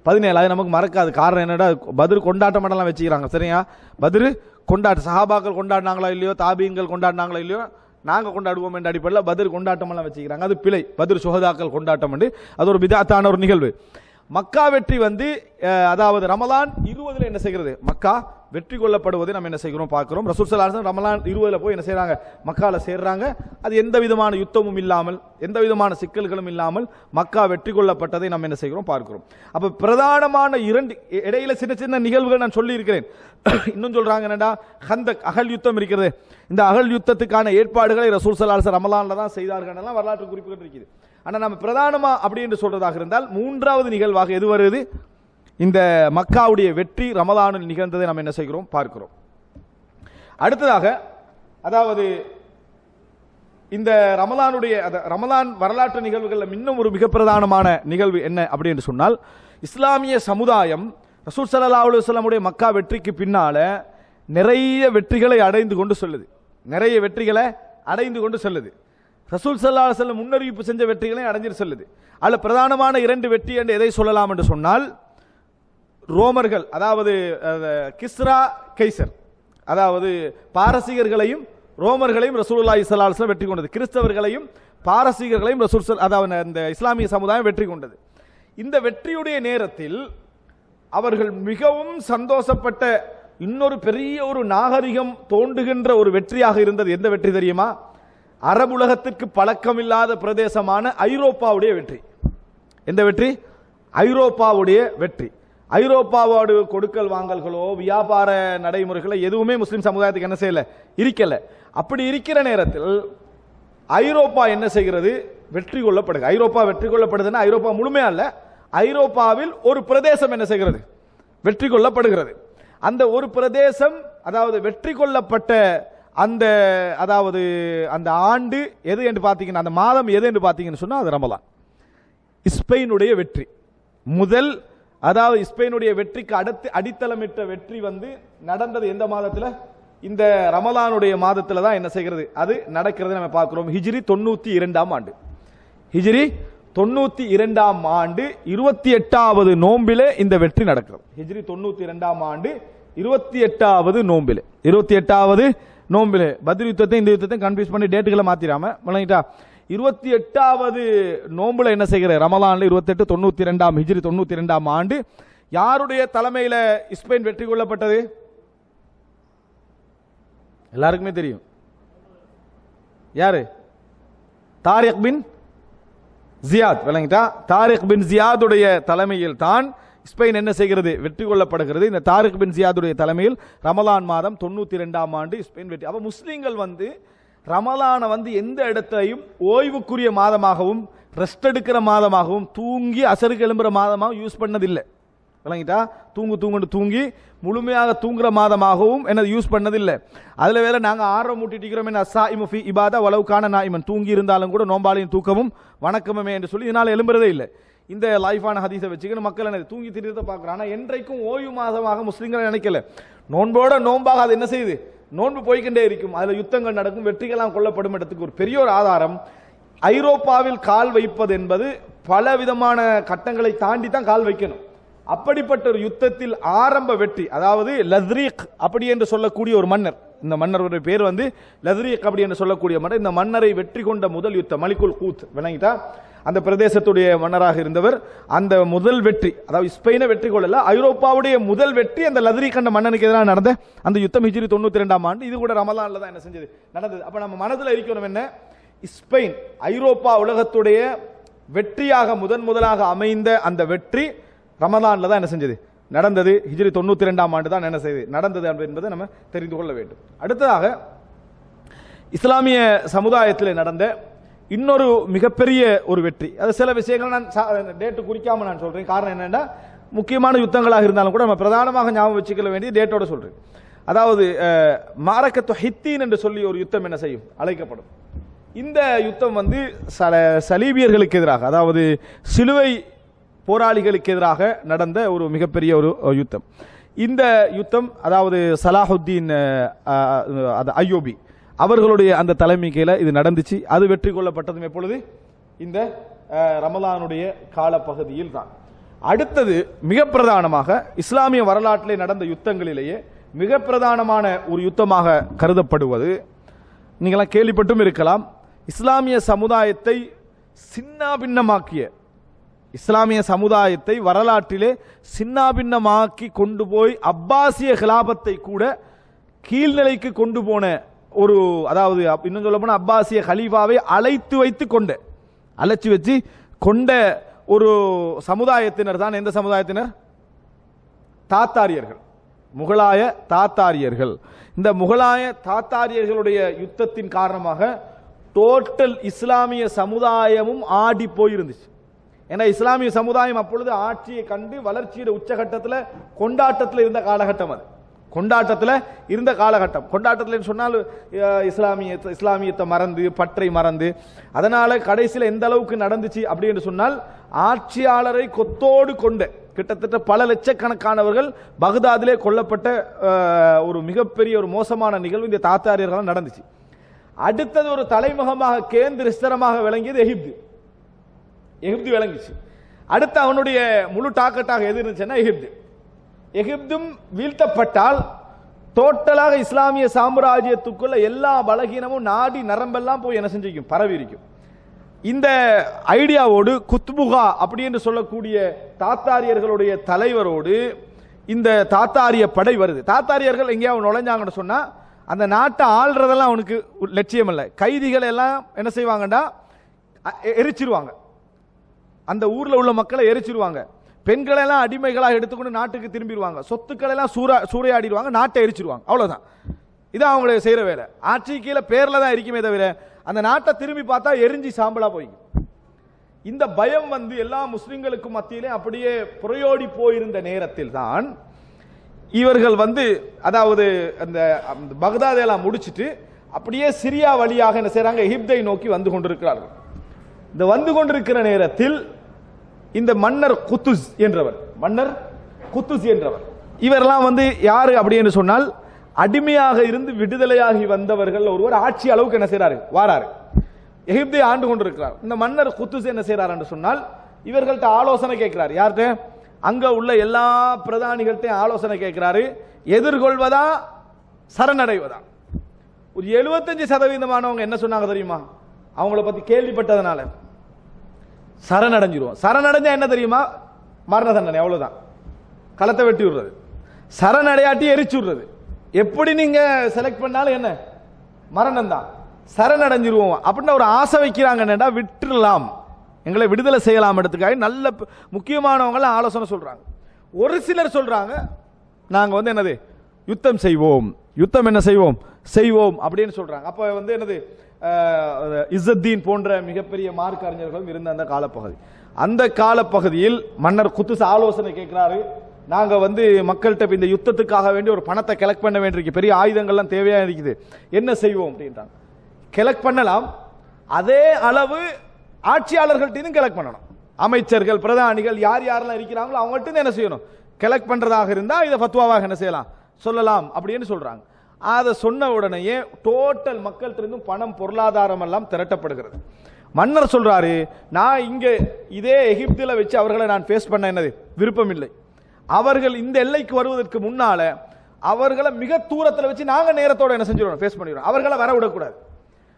17. அது நமக்கு மறக்காது. காரணம் என்னடா, பத்ர் கொண்டாட்டம் எல்லாம் வச்சுக்கிறாங்க. சரியா? பத்ர் கொண்டாட்டம் சஹாபாக்கள் கொண்டாடினாங்களோ இல்லையோ, தாபீன்கள் கொண்டாடினாங்களோ இல்லையோ, நாங்க கொண்டாடுவோம் என்ற அடிப்படையில் பத்ர் கொண்டாட்டம் எல்லாம் வச்சுக்கிறாங்க. அது பிழை. பத்ர் சுஹதாக்கள் கொண்டாட்டம் என்று அது ஒரு பிதாத்தான ஒரு நிகழ்வு. மக்கா வெற்றி அதாவது ரமலான் 20 என்ன செய்கிறது? மக்கா வெற்றி கொள்ளப்படுவதை நம்ம என்ன செய்கிறோம்? பார்க்கிறோம். ரசூல் ஸல்லல்லாஹு அலைஹி வஸல்லம் ரமலான் 20 போய் என்ன செய்றாங்க? மக்கால சேர்றாங்க. அது எந்த விதமான யுத்தமும் இல்லாமல், எந்த விதமான சிக்கல்களும் இல்லாமல் மக்கா வெற்றி கொள்ளப்பட்டதை நம்ம என்ன செய்கிறோம்? பார்க்கிறோம். அப்ப பிரதானமான இரண்டு இடையில சின்ன சின்ன நிகழ்வுகள் நான் சொல்லி இருக்கிறேன். இன்னும் சொல்றாங்க என்னடா, ஹந்தக் அகல் யுத்தம் இருக்கிறது. இந்த அகல் யுத்தத்துக்கான ஏற்பாடுகளை ரசூல் ஸல்லல்லாஹு அலைஹி வஸல்லம் ரமலான்ல தான் செய்தார்கள் எல்லாம் வரலாற்று குறிப்புகள் இருக்குது. ஆனா நம்ம பிரதானமா அப்படி என்று சொல்றதாக இருந்தால், மூன்றாவது நிகழ்வாக எது வருது? இந்த மக்காவுடைய வெற்றி ரமலானில் நிகழ்ந்ததை நம்ம என்ன செய்கிறோம்? பார்க்கிறோம். அடுத்ததாக, அதாவது இந்த ரமலான் வரலாற்று நிகழ்வுகளில் இன்னும் ஒரு மிக பிரதானமான நிகழ்வு என்ன அப்படி என்று சொன்னால், இஸ்லாமிய சமுதாயம் ரசூல் ஸல்லல்லாஹு அலைஹி வஸல்லம் மக்கா வெற்றிக்கு பின்னால நிறைய வெற்றிகளை அடைந்து கொண்டு சொல்லுது. நிறைய வெற்றிகளை அடைந்து கொண்டு சொல்லுது. ரசூல் ஸல்லல்லாஹு அலைஹி வஸல்லம் முன்னறிவிப்பு செஞ்ச வெற்றிகளை அடைஞ்சிட்டு சொல்லுது. அதில் பிரதானமான 2 வெற்றி என்று எதை சொல்லலாம் என்று சொன்னால், ரோமர்கள், அதாவது கிஸ்ரா கைசர், அதாவது பாரசீகர்களையும் ரோமர்களையும் ரசூலுல்லாஹி ஸல்லல்லாஹு அலைஹி வஸல்லம் வெற்றி கொண்டது. கிறிஸ்தவர்களையும் பாரசீகர்களையும் அதாவது இந்த இஸ்லாமிய சமுதாயம் வெற்றி கொண்டது. இந்த வெற்றியுடைய நேரத்தில் அவர்கள் மிகவும் சந்தோஷப்பட்ட இன்னொரு பெரிய ஒரு நாகரிகம் தோன்றுகின்ற ஒரு வெற்றியாக இருந்தது. எந்த வெற்றி தெரியுமா? அரபுலகத்திற்கு பழக்கமில்லாத பிரதேசமான ஐரோப்பாவுடைய வெற்றி. எந்த வெற்றி? ஐரோப்பாவுடைய வெற்றி. ஐரோப்பாவோடு கொடுக்கல் வாங்கல்களோ வியாபார நடைமுறைகளோ எதுவுமே முஸ்லிம் சமுதாயத்துக்கு என்ன செய்யல, இருக்கல. அப்படி இருக்கிற நேரத்தில் ஐரோப்பா என்ன செய்கிறது? வெற்றி கொள்ளப்படுது. ஐரோப்பா வெற்றி கொள்ளப்படுதுன்னா ஐரோப்பா முழுமையா அல்ல, ஐரோப்பாவில் ஒரு பிரதேசம் என்ன செய்கிறது? வெற்றி கொள்ளப்படுகிறது. அந்த ஒரு பிரதேசம், அதாவது வெற்றி கொள்ளப்பட்ட அந்த அந்த ஆண்டு எது என்று பார்த்தீங்கன்னா, அந்த மாதம் எது என்று பார்த்தீங்கன்னு சொன்னா அது ரமலான். ஸ்பெயினுடைய வெற்றி முதல், அதாவது ஸ்பெயினுடைய வெற்றிக்கு அடுத்து அடித்தளமிட்ட வெற்றி நடந்தது எந்த மாதத்தில்? இந்த ரமலானுடைய மாதத்தில் தான் என்ன செய்கிறது, அது நடக்கிறது நம்ம பார்க்கிறோம். ஹிஜ்ரி 92ஆம் ஆண்டு. ஹிஜ்ரி 92ஆம் ஆண்டு 28வது நோம்பிலே இந்த வெற்றி நடக்கிறது. ஹிஜ்ரி 92ஆம் ஆண்டு 28வது நோம்பிலே, 28வது நோம்பிலே பத்ர் யுத்தத்தை இந்த யுத்தத்தை கன்ஃபியூஸ் பண்ணி டேட்டுகளை மாத்திராம விளங்கிட்டா. 28வது நோம்புல என்ன செய்கிற ரமலான்ல 28 92ஆம் ஹிஜ்ரி 92ஆம் ஆண்டு யாருடைய தலைமையில ஸ்பெயின் வெற்றி கொள்ளப்பட்டது? எல்லாருக்குமே தெரியும். யாரு? தாரிக் பின் ஜியாத். விளங்கிட்டா? தாரிக் பின் ஜியாதுடைய தலைமையில் தான் ஸ்பெயின் என்ன செய்கிறது? வெற்றி கொள்ளப்படுகிறது. இந்த தாரிக் பின் ஜியாதுடைய தலைமையில் ரமலான் மாதம் 92ஆம் ஆண்டு ஸ்பெயின் வெற்றி. அப்ப முஸ்லிம்கள் ரமலான எந்த இடத்தையும் ஓய்வுக்குரிய மாதமாகவும் ரெஸ்ட் எடுக்கிற மாதமாகவும் தூங்கி அசருக்கு எழும்புற மாதமாகவும் யூஸ் பண்ணதில்லை. விளங்கிட்டா? தூங்கி முழுமையாக தூங்குற மாதமாகவும் என்னது யூஸ் பண்ணதில்லை. அதுல வேற நாங்க ஆர்வம் மூட்டிட்டிருக்கிறோம், என்ன அஸ்ஸாயிமு ஃபீ இபாதா வலவ் கான நாயிமன், தூங்கி இருந்தாலும் கூட நோம்பாளியின் தூக்கமும் வணக்கமே என்று சொல்லி இதனால எழும்புறதே இல்லை. இந்த லைஃபான ஹதீஸை வச்சுக்கணும் மக்கள் என்ன தூங்கி திரியத்தை பார்க்குறான். ஆனால் என்றைக்கும் ஓய்வு மாதமாக முஸ்லீம்கள் நினைக்கல. நோன்போட நோன்பாக அது என்ன செய்யுது? நோன்பு போய்கின்றே இருக்கும். அதில் யுத்தங்கள் நடக்கும், வெற்றிகளாம் கொள்ளப்படும். இடத்துக்கு ஒரு பெரிய ஒரு ஆதாரம், ஐரோப்பாவில் கால் வைப்பது என்பது பல விதமான கட்டங்களை தாண்டி தான் கால் வைக்கணும். அப்படிப்பட்ட ஒரு யுத்தத்தில் ஆரம்ப வெற்றி, அதாவது லத்ரீக் அப்படி என்று சொல்லக்கூடிய ஒரு மன்னர், இந்த மன்னருடைய பேர் லத்ரீக் அப்படி என்று சொல்லக்கூடிய மன்னர், இந்த மன்னரை வெற்றி கொண்ட முதல் யுத்தம் மலிகுல் கூத். விளங்கிட்டா? அந்த பிரதேசத்துடைய மன்னராக இருந்தவர். அந்த முதல் வெற்றி, அதாவது ஸ்பெயினை வெற்றி கொள்ளல, ஐரோப்பாவுடைய முதல் வெற்றி அந்த லத்ரீக் கண்ட மன்னனுக்கு எதிராக நடந்த அந்த யுத்தம் ஹிஜ்ரி 92ஆம் ஆண்டு. இது கூட ரமலான்ல தான் என்ன செஞ்சது, நடந்தது. அப்ப நம்ம மனதில் இருக்கணும் என்ன, ஸ்பெயின் ஐரோப்பா உலகத்துடைய வெற்றியாக முதலாக அமைந்த அந்த வெற்றி ரமலான்ல தான் என்ன செஞ்சது, நடந்தது. ஹிஜ்ரி 92ஆம் ஆண்டு தான் என்ன செய்தது, நடந்தது என்பதை நம்ம தெரிந்து கொள்ள வேண்டும். அடுத்ததாக இஸ்லாமிய சமுதாயத்தில் நடந்த இன்னொரு மிகப்பெரிய ஒரு வெற்றி, அது சில விஷயங்கள் நான் டேட்டு குறிக்காம நான் சொல்றேன். காரணம் என்னன்னா, முக்கியமான யுத்தங்களாக இருந்தாலும் கூட நம்ம பிரதானமாக ஞாபகம் வச்சுக்க வேண்டிய டேட்டோட சொல்றேன். அதாவது மாரக்கத்து ஹித்தீன் என்று சொல்லி ஒரு யுத்தம் என்ன செய்யும், அழைக்கப்படும். இந்த யுத்தம் சலீபியர்களுக்கு எதிராக, அதாவது சிலுவை போராளிகளுக்கு எதிராக நடந்த ஒரு மிகப்பெரிய ஒரு யுத்தம். இந்த யுத்தம், அதாவது சலாஹுத்தீன் அய்யூபி அவர்களுடைய அந்த தலைமை கீழே இது நடந்துச்சு. அது வெற்றி கொள்ளப்பட்டதும் எப்பொழுது, இந்த ரமலானுடைய காலப்பகுதியில் தான். அடுத்தது மிக பிரதானமாக இஸ்லாமிய வரலாற்றிலே நடந்த யுத்தங்களிலேயே மிக பிரதானமான ஒரு யுத்தமாக கருதப்படுவது, நீங்களாம் கேள்விப்பட்டும் இருக்கலாம், இஸ்லாமிய சமுதாயத்தை சின்னாபின்னமாக்கிய, இஸ்லாமிய சமுதாயத்தை வரலாற்றிலே சின்னாபின்னமாக்கி கொண்டு போய் அப்பாசிய கிலாபத்தை கூட கீழ்நிலைக்கு கொண்டு போன ஒரு, அதாவது இன்னும் சொல்ல போனா அப்பாசிய கலீஃபாவை அழைச்சி வச்சு கொண்ட ஒரு சமுதாயத்தினர் தான். எந்த சமுதாயத்தினர்? தாத்தாரியர்கள், முகலாய தாத்தாரியர்கள். இந்த முகலாய தாத்தாரியர்களுடைய யுத்தத்தின் காரணமாக டோட்டல் இஸ்லாமிய சமுதாயமும் ஆடி போயிருந்துச்சு. ஏன்னா இஸ்லாமிய சமுதாயம் அப்பொழுது ஆட்சியை கண்டு வளர்ச்சியோட உச்சகட்டத்தில் கொண்டாட்டத்தில் இருந்த காலகட்டம் அது. கொண்டாட்டத்தில் இருந்த காலகட்டம். கொண்டாட்டத்தில் சொன்னால் இஸ்லாமியத்தை மறந்து பற்றை மறந்து, அதனால கடைசியில் எந்த அளவுக்கு நடந்துச்சு அப்படின்னு சொன்னால் ஆட்சியாளரை கொத்தோடு கொண்ட கிட்டத்தட்ட பல லட்சக்கணக்கானவர்கள் பகதாதிலே கொல்லப்பட்ட ஒரு மிகப்பெரிய ஒரு மோசமான நிகழ்வு இந்த தாத்தாரியர்கள் நடந்துச்சு. அடுத்தது ஒரு தலைமுகமாக கேந்திரஸ்தரமாக விளங்கியது எகிப்து விளங்கிச்சு. அடுத்து அவனுடைய முழு டாக்கெட்டாக எது இருந்துச்சுன்னா எகிப்தும் வீழ்த்தப்பட்டால் டோட்டலாக இஸ்லாமிய சாம்ராஜ்யத்துக்குள்ள எல்லா பலகீனமும் நாடி நரம்பெல்லாம் போய் என்ன செஞ்சிருக்கும், பரவி இருக்கும். இந்த ஐடியாவோடு குத்புகா அப்படி என்று சொல்லக்கூடிய தாத்தாரியர்களுடைய தலைவரோடு இந்த தாத்தாரிய படை வருது. தாத்தாரியர்கள் எங்கேயாவது நுழைஞ்சாங்கன்னு சொன்னா அந்த நாட்டை ஆள்றதெல்லாம் அவனுக்கு லட்சியம் இல்லை. கைதிகளை எல்லாம் என்ன செய்வாங்கடா, எரிச்சிருவாங்க. அந்த ஊர்ல உள்ள மக்களை எரிச்சிருவாங்க. பெண்களை எல்லாம் அடிமைகளாக எடுத்துக்கொண்டு நாட்டுக்கு திரும்பிடுவாங்க. சொத்துக்களை எல்லாம் சூறையாடிடுவாங்க, நாட்டை எரிச்சிருவாங்க. அவ்வளவுதான். இதான் அவங்களை செய்யற வேலை. ஆட்சி கீழே பேர்ல தான் இருக்குமே தவிர அந்த நாட்டை திரும்பி பார்த்தா எரிஞ்சி சாம்பலா போய். இந்த பயம் எல்லா முஸ்லிம்களுக்கும் மத்தியிலே அப்படியே புறையோடி போயிருந்த நேரத்தில் தான் இவர்கள் அதாவது அந்த பகதாதெல்லாம் முடிச்சிட்டு அப்படியே சிரியா வழியாக என்ன செய்றாங்க, எகிப்தை நோக்கி வந்து கொண்டிருக்கிறார்கள். இந்த வந்து கொண்டிருக்கிற நேரத்தில் இந்த மன்னர் குத்துஸ் என்றவர் இவரெல்லாம் யாரு அப்படி என்று சொன்னால் அடிமையாக இருந்து விடுதலையாகி வந்தவர்கள் ஒருவர் ஆட்சி அளவுக்கு என்ன செய்யறாரு, வாராரு. எகிப்தை ஆண்டு கொண்டிருக்கிறார். இந்த மன்னர் குத்துஸ் என்ன செய்யறார் என்று சொன்னால் இவர்கள்ட்ட ஆலோசனை கேட்கிறார். யார்கிட்ட? அங்க உள்ள எல்லா பிரதானிகள்ட்ட ஆலோசனை கேட்கிறாரு. எதிர்கொள்வதா சரணடைவதா? ஒரு 75% என்ன சொன்னாங்க தெரியுமா? அவங்கள பத்தி கேள்விப்பட்டதனால சரணடைஞ்சிருவோம். சரணடைஞ்சா என்ன தெரியுமா? மரண தண்டனை, அவ்வளவுதான். களத்தை வெட்டி விடுறது. சரணடையாட்டி எரிச்சு விடுறது. எப்படி நீங்க செலக்ட் பண்ணாலும் என்ன, மரணம் தான். சரணடைஞ்சிருவோம் அப்படின்னு ஒரு ஆசை வைக்கிறாங்க. விட்டுறலாம், எங்களை விடுதலை செய்யலாம் எடுத்துக்காக நல்ல முக்கியமானவங்க ஆலோசனை சொல்றாங்க. ஒரு சிலர் சொல்றாங்க நாங்க என்னது யுத்தம் செய்வோம், யுத்தம் என்ன செய்வோம் அப்படின்னு சொல்றாங்க. அப்ப என்னது இஸ்ஸத்தீன் போன்ற மிகப்பெரிய மார்க்க அறிஞர்களும் இருந்த அந்த காலப்பகுதி. அந்த காலப்பகுதியில் மன்னர் குத்துஸ் ஆலோசனை கேட்கிறாரு. நாங்க மக்கள்கிட்ட இந்த யுத்தத்துக்காக வேண்டி ஒரு பணத்தை கலெக்ட் பண்ண வேண்டியிருக்கு, பெரிய ஆயுதங்கள்லாம் தேவையா இருக்குது, என்ன செய்வோம் அப்படின்றாங்க. கலெக்ட் பண்ணலாம், அதே அளவு ஆட்சியாளர்கள்ட்ட கலெக்ட் பண்ணணும். அமைச்சர்கள் பிரதானிகள் யார் யாரெல்லாம் இருக்கிறாங்களோ அவங்கள்ட்ட என்ன செய்யணும், கலெக்ட் பண்றதாக இருந்தா இதை ஃபத்வாவாக என்ன செய்யலாம், சொல்லலாம் அப்படின்னு சொல்றாங்க. அதை சொன்ன உடனேயே டோட்டல் மக்கள் இருந்தும் பணம் பொருளாதாரம் எல்லாம் திரட்டப்படுகிறது. மன்னர் சொல்றாரு, நான் இங்க இதே எகிப்தில வச்சு அவர்களை நான் ஃபேஸ் பண்ண என்னது விருப்பம் இல்லை. அவர்கள் இந்த எல்லைக்கு வருவதற்கு முன்னால அவர்களை மிக தூரத்தில் வச்சு நாங்க நேரத்தோட என்ன செஞ்சிடணும், ஃபேஸ் பண்ணிடுறோம். அவர்களை வர விடக்கூடாது.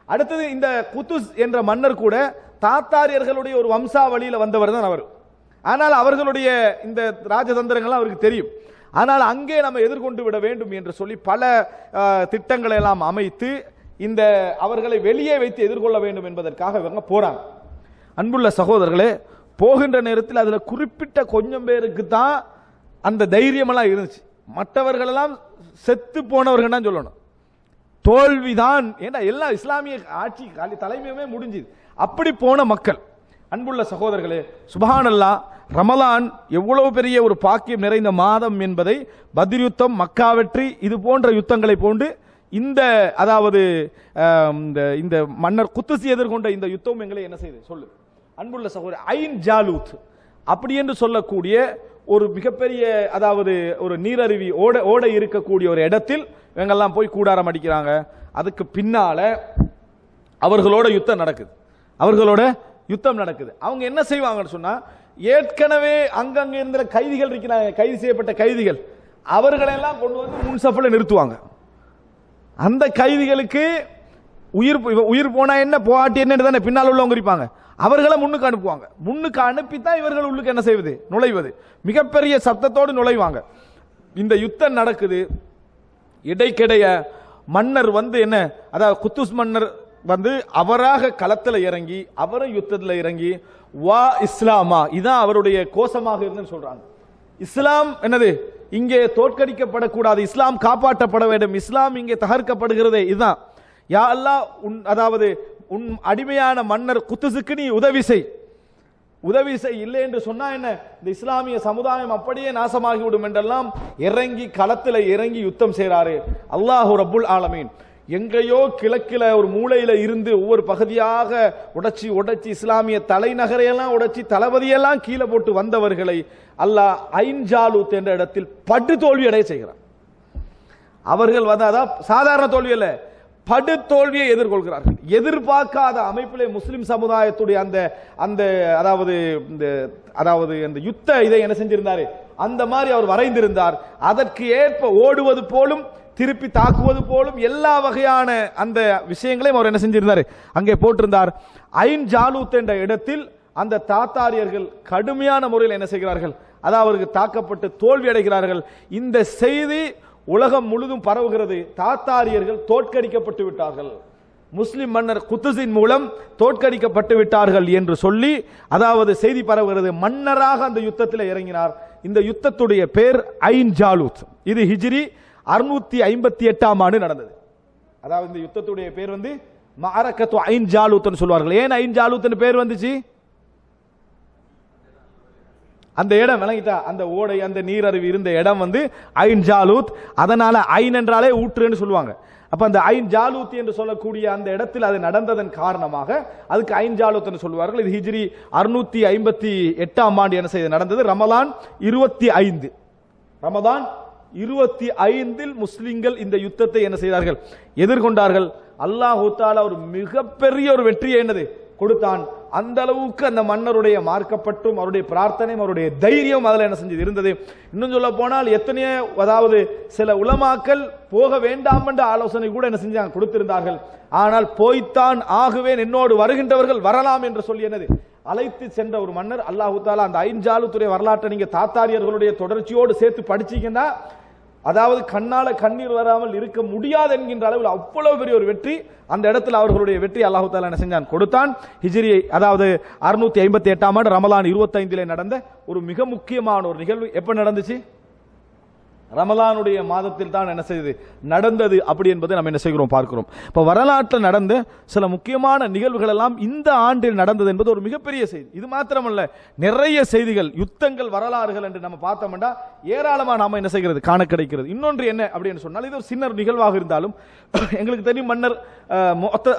அடுத்தது இந்த குத்துஸ் என்ற மன்னர் கூட தாத்தாரியர்களுடைய ஒரு வம்சாவளியில வந்தவர் தான் அவர். ஆனால் அவர்களுடைய இந்த ராஜதந்திரங்கள் அவருக்கு தெரியும். ஆனால் அங்கே நம்ம எதிர்கொண்டு விட வேண்டும் என்று சொல்லி பல திட்டங்களை எல்லாம் அமைத்து இந்த அவர்களை வெளியே வைத்து எதிர்கொள்ள வேண்டும் என்பதற்காக இவங்க போறாங்க. அன்புள்ள சகோதரர்களே, போகின்ற நேரத்தில் அதுல குறிப்பிட்ட கொஞ்சம் பேருக்கு தான் அந்த தைரியம் எல்லாம் இருந்துச்சு. மற்றவர்கள் எல்லாம் செத்து போனவர்கள் தான் சொல்லணும். தோல்விதான். ஏன்னா எல்லா இஸ்லாமிய ஆட்சி தலைமையுமே முடிஞ்சுது. அப்படி போன மக்கள். அன்புள்ள சகோதரர்களே, சுப்ஹானல்லாஹ், ரமலான் எவ்வளவு பெரிய ஒரு பாக்கியம் நிறைந்த மாதம் என்பதை பத்ர் யுத்தம், மக்கா வெற்றி, இது போன்ற யுத்தங்களை போன்று இந்த அதாவது இந்த மன்னர் குத்துசி எதிர்கொண்ட இந்த யுத்தம் எங்களை என்ன செய்து சொல்லு. அன்புள்ள சகோதரர், ஐன் ஜாலூத் அப்படி என்று சொல்லக்கூடிய ஒரு மிகப்பெரிய அதாவது ஒரு நீரருவி ஓட இருக்கக்கூடிய ஒரு இடத்தில் இவங்கெல்லாம் போய் கூடாரம் அடிக்கிறாங்க. அதுக்கு பின்னால அவர்களோட யுத்தம் நடக்குது. அவங்க என்ன செய்வாங்கன்னு சொன்னா, ஏற்கனவே அங்கங்க இருந்த கைதிகள் இருக்கிறாங்க, கைது செய்யப்பட்ட கைதிகள், அவர்களெல்லாம் கொண்டு வந்து முன்சஃப்ல நிறுத்துவாங்க. அந்த கைதிகளுக்கு உயிர் போனா என்ன, போராட்டி என்ன தானே பின்னால் உள்ளவங்க இருப்பாங்க, அவர்களை முன்னுக்கு அனுப்புவாங்க. முன்னுக்கு அனுப்பித்தான் இவர்கள் உள்ளுக்கு என்ன செய்வது, நுழைவது. மிகப்பெரிய சப்தத்தோடு நுழைவாங்க. இந்த யுத்தம் நடக்குது. இடைக்கிடைய மன்னர் என்ன, அதாவது குத்துஸ் மன்னர் அவராக களத்தில் இறங்கி, அவரும் யுத்தத்தில் இறங்கி, வா இஸ்லாமா, இதான் அவருடைய கோஷமாக இருந்துன்னு சொல்றாங்க. இஸ்லாம் என்னது, இங்கே தோற்கடிக்கப்படக்கூடாது, இஸ்லாம் காப்பாற்றப்பட வேண்டும், இஸ்லாம் இங்கே தகர்க்கப்படுகிறதே, இதுதான். யா அல்லாஹ், அதாவது உன் அடிமையான மன்னர் குத்துசுக்கு நீ உதவி செய். உதவி இல்லை என்று சொன்னா என்ன, இந்த இஸ்லாமிய சமுதாயம் அப்படியே நாசமாகிவிடும் என்றெல்லாம் இறங்கி களத்தில் இறங்கி யுத்தம் செய்றாரு அல்லாஹு ரப்புல் ஆலமீன். எங்கேயோ கிழக்கில ஒரு மூலையில இருந்து ஒவ்வொரு பகுதியாக உடைச்சி இஸ்லாமிய தலைநகரையெல்லாம் உடைச்சி தளபதியெல்லாம் கீழே போட்டு வந்தவர்களை அல்லாஹ் ஐன் ஜாலூத் என்ற இடத்தில் படு தோல்வி அடைய செய்கிறார். அவர்கள் அதான் சாதாரண தோல்வி அல்ல, படு தோல்வியை எதிர்கொள்கிறார்கள். எதிர்பார்க்காத அமைப்பிலே முஸ்லிம் சமுதாயத்துடைய அந்த அந்த அதாவது அந்த யுத்த இதை என்ன செஞ்சிருந்தாரு, அந்த மாதிரி அவர் வரைந்திருந்தார். அதற்கு ஏற்ப ஓடுவது போலும் திருப்பி தாக்குவது போலும் எல்லா வகையான அந்த விஷயங்களையும் அவர் என்ன செஞ்சிருந்தார், அங்கே போட்டிருந்தார். ஐன் ஜாலூத் என்ற இடத்தில் அந்த தாத்தாரியர்கள் கடுமையான முறையில் என்ன செய்கிறார்கள், அதாவது தாக்கப்பட்டு தோல்வி அடைகிறார்கள். இந்த செய்தி உலகம் முழுதும் பரவுகிறது. தாத்தாரியர்கள் தோற்கடிக்கப்பட்டு விட்டார்கள், முஸ்லிம் மன்னர் குத்துஸின் மூலம் தோற்கடிக்கப்பட்டு விட்டார்கள் என்று சொல்லி அதாவது செய்தி பரவுகிறது. மன்னராக அந்த யுத்தத்தில் இறங்கினார். இந்த யுத்தத்துடைய பேர் ஐன் ஜாலூத். இது ஹிஜ்ரி 658ஆம் ஆண்டு நடந்தது. அதாவது இந்த யுத்தத்துடைய பேர் மஅரகத்து ஐன் ஜாலூத் சொல்வார்கள். ஏன் ஐன் ஜாலூத் பேர் வந்துச்சு? அந்த இடம் விளங்கிட்டா, அந்த ஓடை அந்த நீரருவி இருந்த இடம் ஐன் ஜாலூத். அதனால ஐன் என்றாலே ஊற்றுன்னு சொல்லுவாங்க. அப்ப அந்த ஐன் ஜாலூத் என்று சொல்லக்கூடிய அந்த இடத்தில் அது நடந்ததன் காரணமாக அதுக்கு ஐன் ஜாலூத் என்று சொல்வார்கள். இது ஹிஜ்ரி 658ஆம் ஆண்டு என்ன செய்து நடந்தது. ரமலான் 25 ரமலான் 25 முஸ்லிம்கள் இந்த யுத்தத்தை என்ன செய்தார்கள், எதிர்கொண்டார்கள். அல்லாஹ் தஆலா ஒரு மிகப்பெரிய ஒரு வெற்றியை என்னது கொடுத்தான். அந்த அளவுக்கு அந்த மன்னருடைய மார்க்கப்பட்டும் அவருடைய பிரார்த்தனையும் அவருடைய தைரியம் அதில் என்ன செஞ்சது இருந்தது. இன்னும் சொல்ல போனால் எத்தனையோ அதாவது சில உலமாக்கள் போக வேண்டாம் என்ற ஆலோசனை கூட என்ன செஞ்சாங்க, கொடுத்திருந்தார்கள். ஆனால் போய்த்தான் ஆகுவேன், என்னோடு வருகின்றவர்கள் வரலாம் என்று சொல்லி என்னது அழைத்து சென்ற ஒரு மன்னர். அல்லாஹ் தஆலா அந்த ஐன் ஜாலூத்துடைய வரலாற்றை நீங்க தாத்தாரியர்களுடைய தொடர்ச்சியோடு சேர்த்து படிச்சீங்கன்னா அதாவது கண்ணால கண்ணீர் வராமல் இருக்க முடியாது என்கின்ற அளவில் அவ்வளவு பெரிய ஒரு வெற்றி அந்த இடத்துல அவர்களுடைய வெற்றி அல்லாஹ் தஆலா என்ன செஞ்சான், கொடுத்தான். ஹிஜ்ரி அதாவது 658ஆம் ஆண்டு ரமலான் 25 நடந்த ஒரு மிக முக்கியமான ஒரு நிகழ்வு. எப்ப நடந்துச்சு? ரமலானுடைய மாதத்தில் தான் என்ன செய்தது நடந்தது. அப்படி என்பதை நம்ம என்ன செய்கிறோம் பார்க்கிறோம். இப்ப வரலாற்றில் நடந்த சில முக்கியமான நிகழ்வுகள் எல்லாம் இந்த ஆண்டில் நடந்தது என்பது ஒரு மிகப்பெரிய செய்தி. இது மாத்திரமல்ல, நிறைய செய்திகள், யுத்தங்கள், வரலாறுகள் என்று நம்ம பார்த்தோம்னா ஏராளமா நாம என்ன செய்கிறது காண கிடைக்கிறது. இன்னொன்று என்ன அப்படின்னு சொன்னால், இது ஒரு சின்ன நிகழ்வாக இருந்தாலும் எங்களுக்கு தெரியும், மன்னர்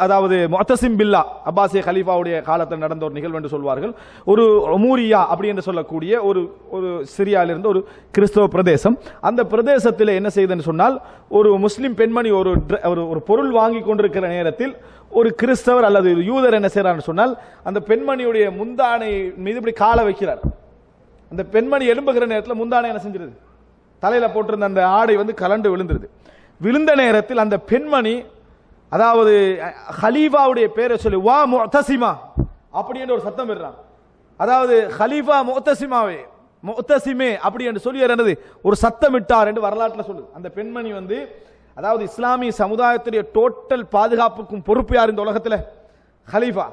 அதாவது முஅத்தசிம் பில்லா அப்பாசிய கலீஃபாவுடைய காலத்தில் நடந்த ஒரு நிகழ்வு என்று சொல்வார்கள். ஒரு மூரியா அப்படி என்று சொல்லக்கூடிய ஒரு சிரியாவிலிருந்து ஒரு கிறிஸ்தவ பிரதேசம். அந்த பிரதேசத்தில் என்ன செய்தன்னு சொன்னால், ஒரு முஸ்லிம் பெண்மணி ஒரு பொருள் வாங்கி கொண்டிருக்கிற நேரத்தில் ஒரு கிறிஸ்தவர் அல்லது ஒரு யூதர் என்ன செய்யறான்னு சொன்னால், அந்த பெண்மணியுடைய முந்தானை மீது இப்படி காலை வைக்கிறார். அந்த பெண்மணி எழும்புகிற நேரத்தில் முந்தானை என்ன செஞ்சிருது, தலையில போட்டிருந்த அந்த ஆடை கலண்டு விழுந்துருது. விழுந்த நேரத்தில் அந்த பெண்மணி அதாவது ஹலீஃபாவுடைய பேரை சொல்லி வா முஅத்தசிமா அப்படி என்று ஒரு சத்தம் விடுறான். அதாவது ஹலீஃபா முஅத்தசிமே அப்படி என்று சொல்லி என்னது ஒரு சத்தமிட்டார் என்று வரலாற்றில் சொல்லுது. அந்த பெண்மணி அதாவது இஸ்லாமிய சமுதாயத்துடைய டோட்டல் பாதுகாப்புக்கும் பொறுப்பு யார் இந்த உலகத்தில்? ஹலீஃபா.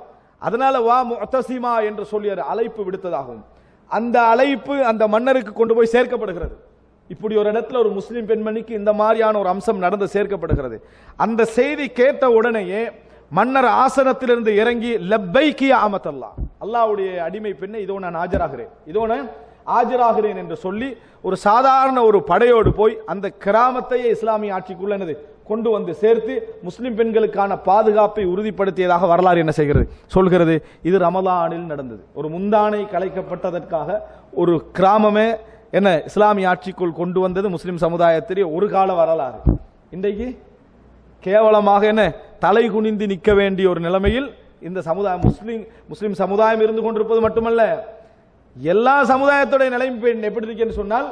அதனால வா முஅத்தசிமா என்று சொல்லி அழைப்பு விடுத்ததாகும். அந்த அழைப்பு அந்த மன்னருக்கு கொண்டு போய் சேர்க்கப்படுகிறது. இப்படி ஒரு இடத்துல ஒரு முஸ்லிம் பெண்மணிக்கு இந்த மாதிரியான ஒரு அம்சம் நடந்து சேர்க்கப்படுகிறது. அந்த செய்தி கேட்ட உடனேயே மன்னர் ஆசனத்திலிருந்து இறங்கி லப்பைக்கிய அமத்தல்லா, அல்லாஹ்வுடைய அடிமை பெண்ணை இதோ நான் ஆஜராகிறேன் என்று சொல்லி ஒரு சாதாரண ஒரு படையோடு போய் அந்த கிராமத்தையே இஸ்லாமிய ஆட்சிக்குள்ள கொண்டு சேர்த்து முஸ்லிம் பெண்களுக்கான பாதுகாப்பை உறுதிப்படுத்தியதாக வரலாறு என்ன செய்கிறது சொல்கிறது. இது ரமலானில் நடந்தது. ஒரு முந்தானை கலைக்கப்பட்டதற்காக ஒரு கிராமமே என்ன இஸ்லாமிய ஆட்சிக்குள் கொண்டு வந்தது முஸ்லிம் சமுதாயத்திலே ஒரு கால வரலாறு. இன்றைக்கு கேவலமாக என்ன தலை குனிந்து நிற்க வேண்டிய ஒரு நிலைமையில் இந்த சமுதாயம் முஸ்லிம் சமுதாயம் இருந்து கொண்டிருப்பது மட்டுமல்ல, எல்லா சமுதாயத்துடைய நிலைமை எப்படி இருக்குன்னு சொன்னால்,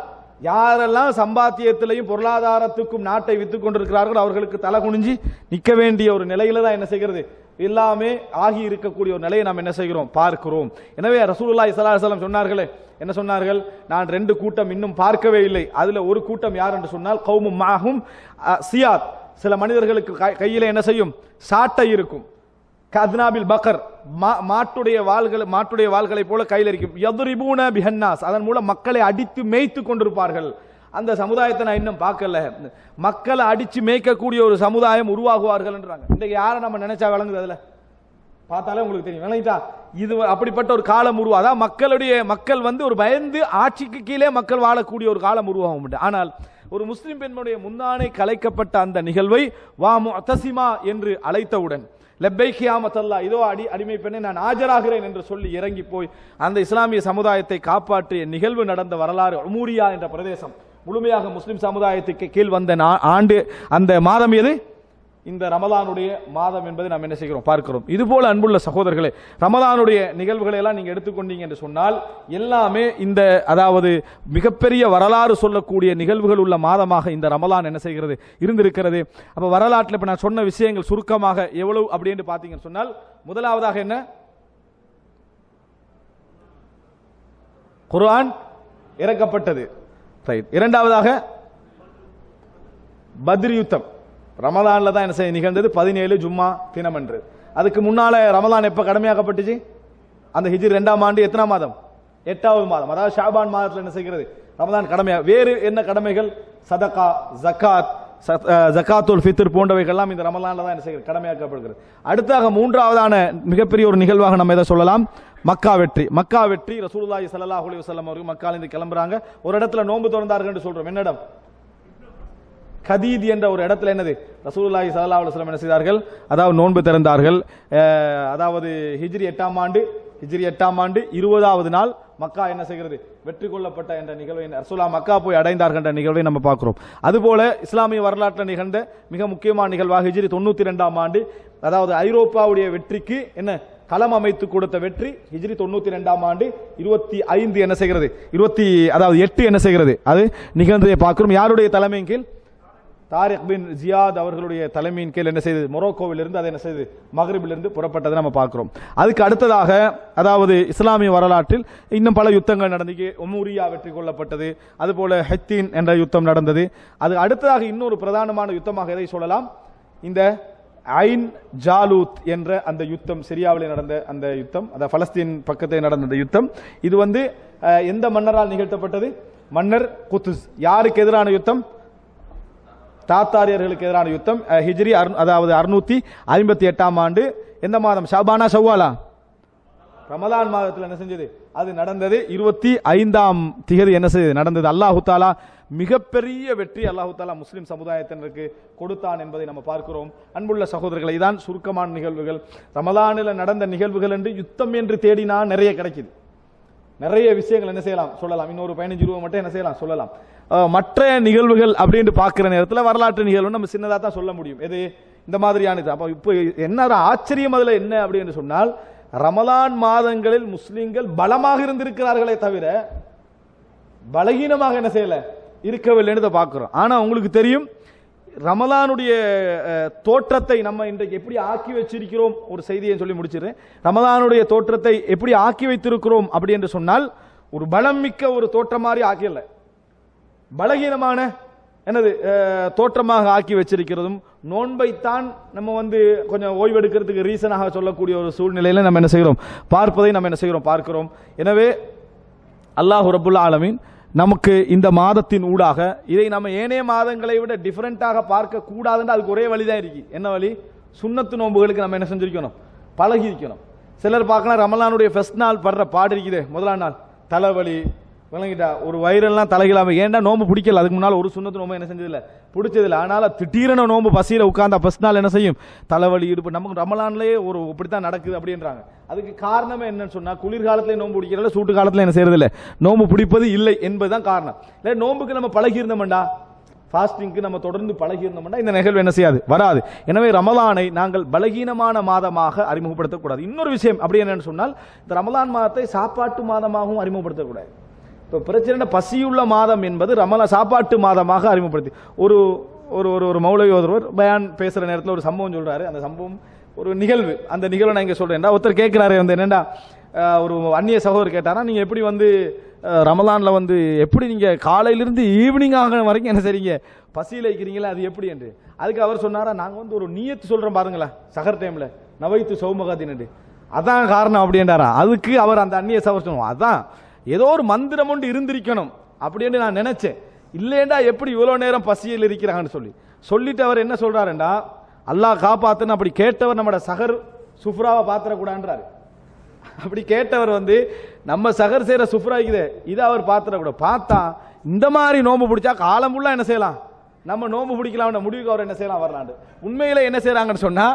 யாரெல்லாம் சம்பாத்தியத்திலையும் பொருளாதாரத்துக்கும் நாட்டை வித்துக் கொண்டிருக்கிறார்கள் அவர்களுக்கு தலை குனிஞ்சி நிற்க வேண்டிய ஒரு நிலையில தான் என்ன செய்கிறது எல்லாமே ஆகி இருக்கக்கூடிய ஒரு நிலையை நாம் என்ன செய்கிறோம் பார்க்கிறோம். எனவே ரசூலுல்லாஹி ஸல்லல்லாஹு அலைஹி வஸல்லம் சொன்னார்களே, என்ன சொன்னார்கள்? நான் 2 கூட்டம் இன்னும் பார்க்கவே இல்லை. அதுல ஒரு கூட்டம் யார் என்று சொன்னால் கௌமும் மாஹும் சியாத், சில மனிதர்களுக்கு கையில என்ன செய்யும் சாட்டை இருக்கும். கத்னாபில் பக்கர், மாட்டுடைய வாள்களை போல கையில் இருக்கும். யதுரிபூன பிஹன்னாஸ், அதன் மூலம் மக்களை அடித்து மேய்த்து கொண்டிருப்பார்கள். அந்த சமுதாயத்தை நான் இன்னும் பார்க்கல. மக்களை அடிச்சு மேய்க்கக்கூடிய ஒரு சமுதாயம் உருவாகுவார்கள் என்றாங்க. இன்றைக்கு யாரை நம்ம நினைச்சா விளங்குது? அதுல பார்த்தாலே உங்களுக்கு தெரியும் விளங்கிட்டா. இது அப்படிப்பட்ட ஒரு காலம் உருவாதான் மக்கள் வந்து ஒரு பயந்து ஆட்சிக்கு கீழே மக்கள் வாழக்கூடிய ஒரு காலம் உருவாகும். ஆனால் ஒரு முஸ்லிம் பெண்ணுடைய முந்தானை கலைக்கப்பட்ட அந்த நிகழ்வை வா முஅ்தஸிமா என்று அழைத்தவுடன் லப்பைக் யா அமத்தல்லாஹ், இதோ அடிமை பெண்ணை நான் ஆஜராகிறேன் என்று சொல்லி இறங்கி போய் அந்த இஸ்லாமிய சமுதாயத்தை காப்பாற்றிய நிகழ்வு நடந்த வரலாறு உமூரியா என்ற பிரதேசம் முழுமையாக முஸ்லிம் சமுதாயத்துக்கு கீழ் வந்த ஆண்டு. அந்த மாதம் எது? இந்த ரமலானுடைய மாதம் என்பதை நாம் என்ன செய்கிறோம் பார்க்கிறோம். இதுபோல அன்புள்ள சகோதரர்களே, ரமலானுடைய நிகழ்வுகளை எல்லாம் நீங்க எடுத்துக்கொண்டீங்க என்று சொன்னால் எல்லாமே இந்த அதாவது மிகப்பெரிய வரலாறு சொல்லக்கூடிய நிகழ்வுகள் உள்ள மாதமாக இந்த ரமலான் என்ன செய்கிறது இருந்திருக்கிறது. அப்ப வரலாற்றில் இப்ப நான் சொன்ன விஷயங்கள் சுருக்கமாக எவ்வளவு அப்படின்னு பார்த்தீங்கன்னு சொன்னால், முதலாவதாக என்ன? குர்ஆன் இறக்கப்பட்டது. இரண்டாவதாக பத்ர் யுத்தம் ரமலான்ல தான் என்ன செய்ய நிகழ்ந்தது, 17 ஜும்மா தினம் என்று. அதுக்கு முன்னால ரமலான் எப்ப கடமையாக்கப்பட்டுச்சு? அந்த ஹிஜ்ரி 2ஆம் ஆண்டு எத்தனாம் மாதம்? 8வது மாதம், அதாவது ஷாபான் மாதத்தில் என்ன செய்கிறது ரமலான் கடமையா. வேறு என்ன கடமைகள்? சதகா, ஜக்காத், ஜக்காத்துல் ஃபித்ர் போன்றவைகள்லாம் இந்த ரமலான்ல தான் என்ன செய்கிறது கடமையாக்கப்படுகிறது. அடுத்தாக மூன்றாவதான மிகப்பெரிய ஒரு நிகழ்வாக நம்ம எதை சொல்லலாம்? மக்கா வெற்றி. மக்கா வெற்றி ரசூலுல்லாஹி ஸல்லல்லாஹு அலைஹி வஸல்லம் அவர்கள் மக்காலிருந்து கிளம்புறாங்க. ஒரு இடத்துல நோன்பு திறந்தார்கள் என்று சொல்றோம். என்ன இடம்? கதீத் என்ற ஒரு இடத்துல என்னது ரசூலுல்லாஹி ஸல்லல்லாஹு அலைஹி வஸல்லம் என்ன செய்தார்கள்? அதாவது நோன்பு திறந்தார்கள். அதாவது ஹிஜ்ரி 8ஆம் ஆண்டு 20வது நாள் மக்கா என்ன செய்கிறது வெற்றி கொள்ளப்பட்ட என்ற நிகழ்வை ரசூலுல்லாஹ் மக்கா போய் அடைந்தார்கள் என்ற நிகழ்வை நம்ம பார்க்கிறோம். அதுபோல இஸ்லாமிய வரலாற்றில் நிகழ்ந்த மிக முக்கியமான நிகழ்வாக ஹிஜ்ரி 92ஆம் ஆண்டு அதாவது ஐரோப்பாவுடைய வெற்றிக்கு என்ன களம் அமைத்து கொடுத்த வெற்றி ஹிஜ்ரி 92ஆம் ஆண்டு 25 என்ன செய்கிறது 8 என்ன செய்கிறது அது நிகழ்ந்ததை பார்க்கிறோம். யாருடைய தலைமையின் கீழ்? தாரிக் பின் ஜியாத் அவர்களுடைய தலைமையின் கீழ் என்ன செய்தது மொரோக்கோவில் இருந்து அதை என்ன செய்தது மக்ரிபிலிருந்து புறப்பட்டதை நம்ம பார்க்கிறோம். அதுக்கு அடுத்ததாக அதாவது இஸ்லாமிய வரலாற்றில் இன்னும் பல யுத்தங்கள் நடந்து உமூரியா வெற்றி கொள்ளப்பட்டது. அதுபோல ஹெத்தீன் என்ற யுத்தம் நடந்தது. அது அடுத்ததாக இன்னொரு பிரதானமான யுத்தமாக எதை சொல்லலாம்? இந்த ஐன் ஜாலூத் என்ற அந்த யுத்தம், சிரியாவில் நடந்த அந்த யுத்தம், அந்த பலஸ்தீன் பக்கத்தில் நடந்த அந்த யுத்தம். இது வந்து எந்த மன்னரால் நிகழ்த்தப்பட்டது? மன்னர் குத்துஸ். யாருக்கு எதிரான யுத்தம்? தாத்தாரியர்களுக்கு எதிரான யுத்தம். ஹிஜ்ரி அதாவது 658ஆம் ஆண்டு எந்த மாதம்? ஷாபானா ஷவ்வாலா? ரமலான் மாதத்தில் என்ன செஞ்சது அது நடந்தது. 25ஆம் திகதி என்ன செய்தது நடந்தது. அல்லாஹு தாலா மிகப்பெரிய வெற்றி அல்லாஹு தாலா முஸ்லிம் சமுதாயத்தினருக்கு கொடுத்தான் என்பதை நம்ம பார்க்கிறோம். அன்புள்ள சகோதரர்களை, இதான் சுருக்கமான நிகழ்வுகள். ரமலானில் நடந்த நிகழ்வுகள் என்று யுத்தம் என்று தேடினா நிறைய கிடைக்குது. நிறைய விஷயங்கள் என்ன செய்யலாம் சொல்லலாம். இன்னொரு 15 ரூபா மட்டும் என்ன செய்யலாம் சொல்லலாம். மற்ற நிகழ்வுகள் அப்படின்னு பார்க்கிற நேரத்தில் வரலாற்று நிகழ்வு நம்ம சின்னதாக தான் சொல்ல முடியும். எது இந்த மாதிரியானது. அப்போ இப்போ என்ன ஆச்சரியம் அதில் என்ன அப்படின்னு சொன்னால், ரமலான் மாதங்களில் முஸ்லிம்கள் பலமாக இருந்திருக்கிறார்களே தவிர பலகீனமாக என்ன செய்யல இருக்கவில்லைன்னு பார்க்கிறோம். ஆனா உங்களுக்கு தெரியும் ரமலானுடைய தோற்றத்தை நம்ம இன்றைக்கு எப்படி ஆக்கி வச்சிருக்கிறோம். ஒரு செய்தியை சொல்லி முடிச்சிடுறேன். ரமலானுடைய தோற்றத்தை எப்படி ஆக்கி வைத்திருக்கிறோம் அப்படி என்று சொன்னால், ஒரு பலம் மிக்க ஒரு தோற்றம் மாதிரி ஆக்கியல, பலகீனமான என்னது தோற்றமாக ஆக்கி வச்சிருக்கிறதும் நோன்பைத்தான் நம்ம வந்து கொஞ்சம் ஓய்வெடுக்கிறதுக்கு ரீசனாக சொல்லக்கூடிய ஒரு சூழ்நிலையில நம்ம என்ன செய்கிறோம் பார்ப்பதை நம்ம என்ன செய்கிறோம் பார்க்கிறோம். எனவே அல்லாஹ் ரப்புல் ஆலமீன் நமக்கு இந்த மாதத்தின் ஊடாக இதை நம்ம ஏனைய மாதங்களை விட டிஃபரெண்டாக பார்க்க கூடாதுன்னு அதுக்கு ஒரே வழிதான் இருக்கு. என்ன வழி? சுன்னத்து நோன்புகளுக்கு நம்ம என்ன செஞ்சிருக்கணும்? பழகி இருக்கணும். சிலர் பார்க்கலாம் ரமலானுடைய ஃபர்ஸ்ட் நாள் படுற பாடு இருக்குது, முதலாம் நாள் தலைவலி விளங்கிட்டா ஒரு வைரல்லாம் தலைகளாம. ஏன்டா நோம்பு பிடிக்கல, அதுக்கு முன்னால் ஒரு சுண்ணத்து நோம்பு என்ன செஞ்சதில்லை பிடிச்சதில்லை. அதனால திடீரென நோம்பு பசியில் உட்கார்ந்தா ஃபர்ஸ்ட் நாள் என்ன செய்யும்? தலைவலி இடுப்பு. நமக்கு ரமலான்லேயே ஒரு இப்படித்தான் நடக்குது அப்படின்றாங்க. அதுக்கு காரணமே என்னன்னு சொன்னா, குளிர்காலத்திலே நோம்பு பிடிக்கிறதுல சூட்டு காலத்தில் என்ன செய்யறதில்லை நோம்பு பிடிப்பது இல்லை என்பதுதான் காரணம். இல்லை நோம்புக்கு நம்ம பழகி இருந்தோம்டா, ஃபாஸ்டிங்க்கு நம்ம தொடர்ந்து பழகி இருந்தோம்னா இந்த நிகழ்வு என்ன செய்யாது வராது. எனவே ரமலானை நாங்கள் பலகீனமான மாதமாக அறிமுகப்படுத்தக்கூடாது. இன்னொரு விஷயம் அப்படி என்னன்னு சொன்னால், இந்த ரமலான் மாதத்தை சாப்பாட்டு மாதமாகவும் அறிமுகப்படுத்தக்கூடாது. இப்போ பிரச்சனை பசியுள்ள மாதம் என்பது சாப்பாட்டு மாதமாக அறிமுகப்படுத்தி ஒரு ஒரு ஒரு மௌலவி ஒருவர் பயான் பேசுற நேரத்தில் ஒரு சம்பவம் சொல்றாரு. அந்த சம்பவம் ஒரு நிகழ்வு. அந்த நிகழ்வை நான் இங்கே சொல்றேன். ஒருத்தர் கேட்கிறாரு வந்து என்னண்டா, ஒரு அந்நிய சகோதரர் கேட்டாரா, நீங்க எப்படி வந்து ரமலான்ல வந்து எப்படி நீங்க காலையிலிருந்து ஈவினிங் ஆகிற வரைக்கும் என்ன செய்றீங்க பசியில் இருக்கிறீங்களா, அது எப்படி என்று. அதுக்கு அவர் சொன்னாரா, நாங்க வந்து ஒரு நியத்து சொல்றோம் பாருங்களேன் சஹர் டைம்ல நவைத்து சௌமகாத்தின்னு, அதான் காரணம் அப்படின்றாரா. அதுக்கு அவர் அந்த அந்நிய சகோதரர் சொன்னோம், அதான் ஏதோ ஒரு மந்திரம் ஒன்று இருந்திருக்கணும் அப்படின்னு நான் நினைச்சேன். இல்லையண்டா எப்படி இவ்வளவு நேரம் பசியில் இருக்கிறாங்கன்னு சொல்லிட்டு அவர் என்ன சொல்றாருண்டா, அல்லாஹ் காப்பாத்துன்னு அப்படி கேட்டவர் நம்மட சஹர் சுஃப்ராவை பாத்திரக்கூடாதுன்றாரு. அப்படி கேட்டவர் நம்ம சகர் செய்யற சுஃப்ரா இருக்குது இதை அவர் பாத்திரக்கூடாது. பார்த்தா இந்த மாதிரி நோம்பு பிடிச்சா காலம் ஃபுல்லா என்ன செய்யலாம், நம்ம நோம்பு பிடிக்கலாம் முடிவுக்கு அவர் என்ன செய்யலாம் வரலாண்டு. உண்மையில என்ன செய்யறாங்கன்னு சொன்னா,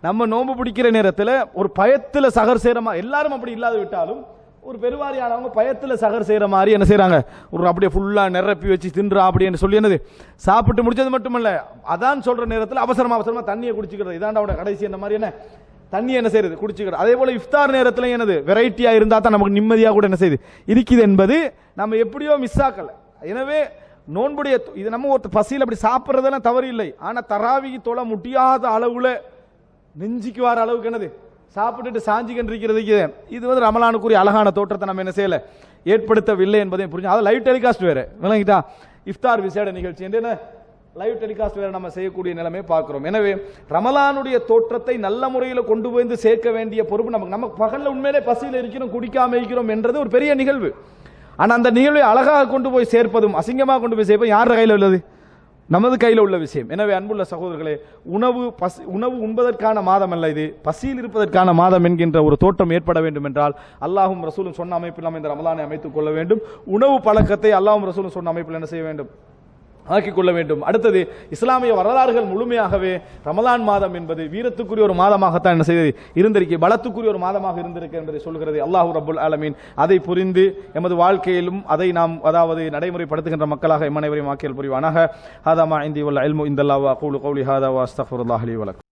நம்ம நோம்பு பிடிக்கிற நேரத்தில் ஒரு பயத்துல சகர் செய்யற எல்லாரும் அப்படி இல்லாத விட்டாலும் ஒரு பெருவாரியானவங்க பயத்துல சகர் செய்யற மாதிரி என்ன செய்யறாங்க, ஒரு அப்படியே ஃபுல்லா நிரப்பி வச்சு தின்றா அப்படின்னு சொல்லி என்னது சாப்பிட்டு முடிச்சது மட்டுமல்ல, அதான் சொல்ற நேரத்தில் அவசரமா தண்ணியை குடிச்சுக்கிறது. இதாண்டா அவட கடைசி என்ன மாதிரி என்ன தண்ணி என்ன செய்யறது குடிச்சுக்கிறது. அதே போல இஃப்தார் நேரத்தில் என்னது வெரைட்டியா இருந்தா தான் நமக்கு நிம்மதியா கூட என்ன செய்யுது இருக்குது என்பது நம்ம எப்படியோ மிஸ் ஆக்கல. எனவே நோன்புடைய இது நம்ம ஒரு பசியில் அப்படி சாப்பிட்றதெல்லாம் தவறு இல்லை. ஆனா தராவிக்கு தொலை முடியாத அளவுல நெஞ்சிக்கு வர அளவுக்கு என்னது சாப்பிட்டுட்டு சாஞ்சிக்கிட்டு இருக்கிறதுக்கு இது ரமலானுக்குரிய அழகான தோற்றத்தை நம்ம என்ன செய்யல ஏற்படுத்தவில்லை என்பதையும் புரிஞ்சு. அது லைவ் டெலிகாஸ்ட் வேற விளங்கிட்டா, இஃப்தார் விசேட நிகழ்ச்சி என்ன லைவ் டெலிகாஸ்ட் வேற நம்ம செய்யக்கூடிய நிலைமை பார்க்கிறோம். எனவே ரமலானுடைய தோற்றத்தை நல்ல முறையில் கொண்டு போய் சேர்க்க வேண்டிய பொறுப்பு நம்ம பகல்ல உண்மையிலே பசியில் இருக்கிறோம் குடிக்காம இருக்கிறோம் என்றது ஒரு பெரிய நிகழ்வு. ஆனா அந்த நிகழ்வை அழகாக கொண்டு போய் சேர்ப்பதும் அசிங்கமாக கொண்டு போய் சேர்ப்பதும் யார் கையில் உள்ளது, நமது கையில் உள்ள விஷயம். எனவே அன்புள்ள சகோதரர்களே, உணவு உண்பதற்கான மாதம் அல்ல இது, பசியில் இருப்பதற்கான மாதம் என்கின்ற ஒரு தோற்றம் ஏற்பட வேண்டும் என்றால் அல்லாஹும் ரசூலும் சொன்ன அமைப்பில் நாம் இந்த ரமலானை அமைத்துக் கொள்ள வேண்டும். உணவு பழக்கத்தை அல்லாஹும் ரசூலும் சொன்ன அமைப்பில் என்ன செய்ய வேண்டும், ஆக்கிக் கொள்ள வேண்டும். அடுத்தது இஸ்லாமிய வரலாறுகள் முழுமையாகவே ரமலான் மாதம் என்பது வீரத்துக்குரிய ஒரு மாதமாகத்தான் என்ன செய்தது இருந்திருக்கு, பலத்துக்குரிய ஒரு மாதமாக இருந்திருக்கு என்பதை சொல்கிறது அல்லாஹு ரப்புல் ஆலமீன். அதை புரிந்து எமது வாழ்க்கையிலும் அதை நாம் நடைமுறைப்படுத்துகின்ற மக்களாக எம் அனைவரையும் ஆக்கியல் புரிவானாக. ஹாதா மா இந்தி வல் இல்மு இந்தல்லாஹ் வ அகூலு கௌலி ஹாதா வ அஸ்தக்ஃபிருல்லாஹ் லி வ லக்கும்.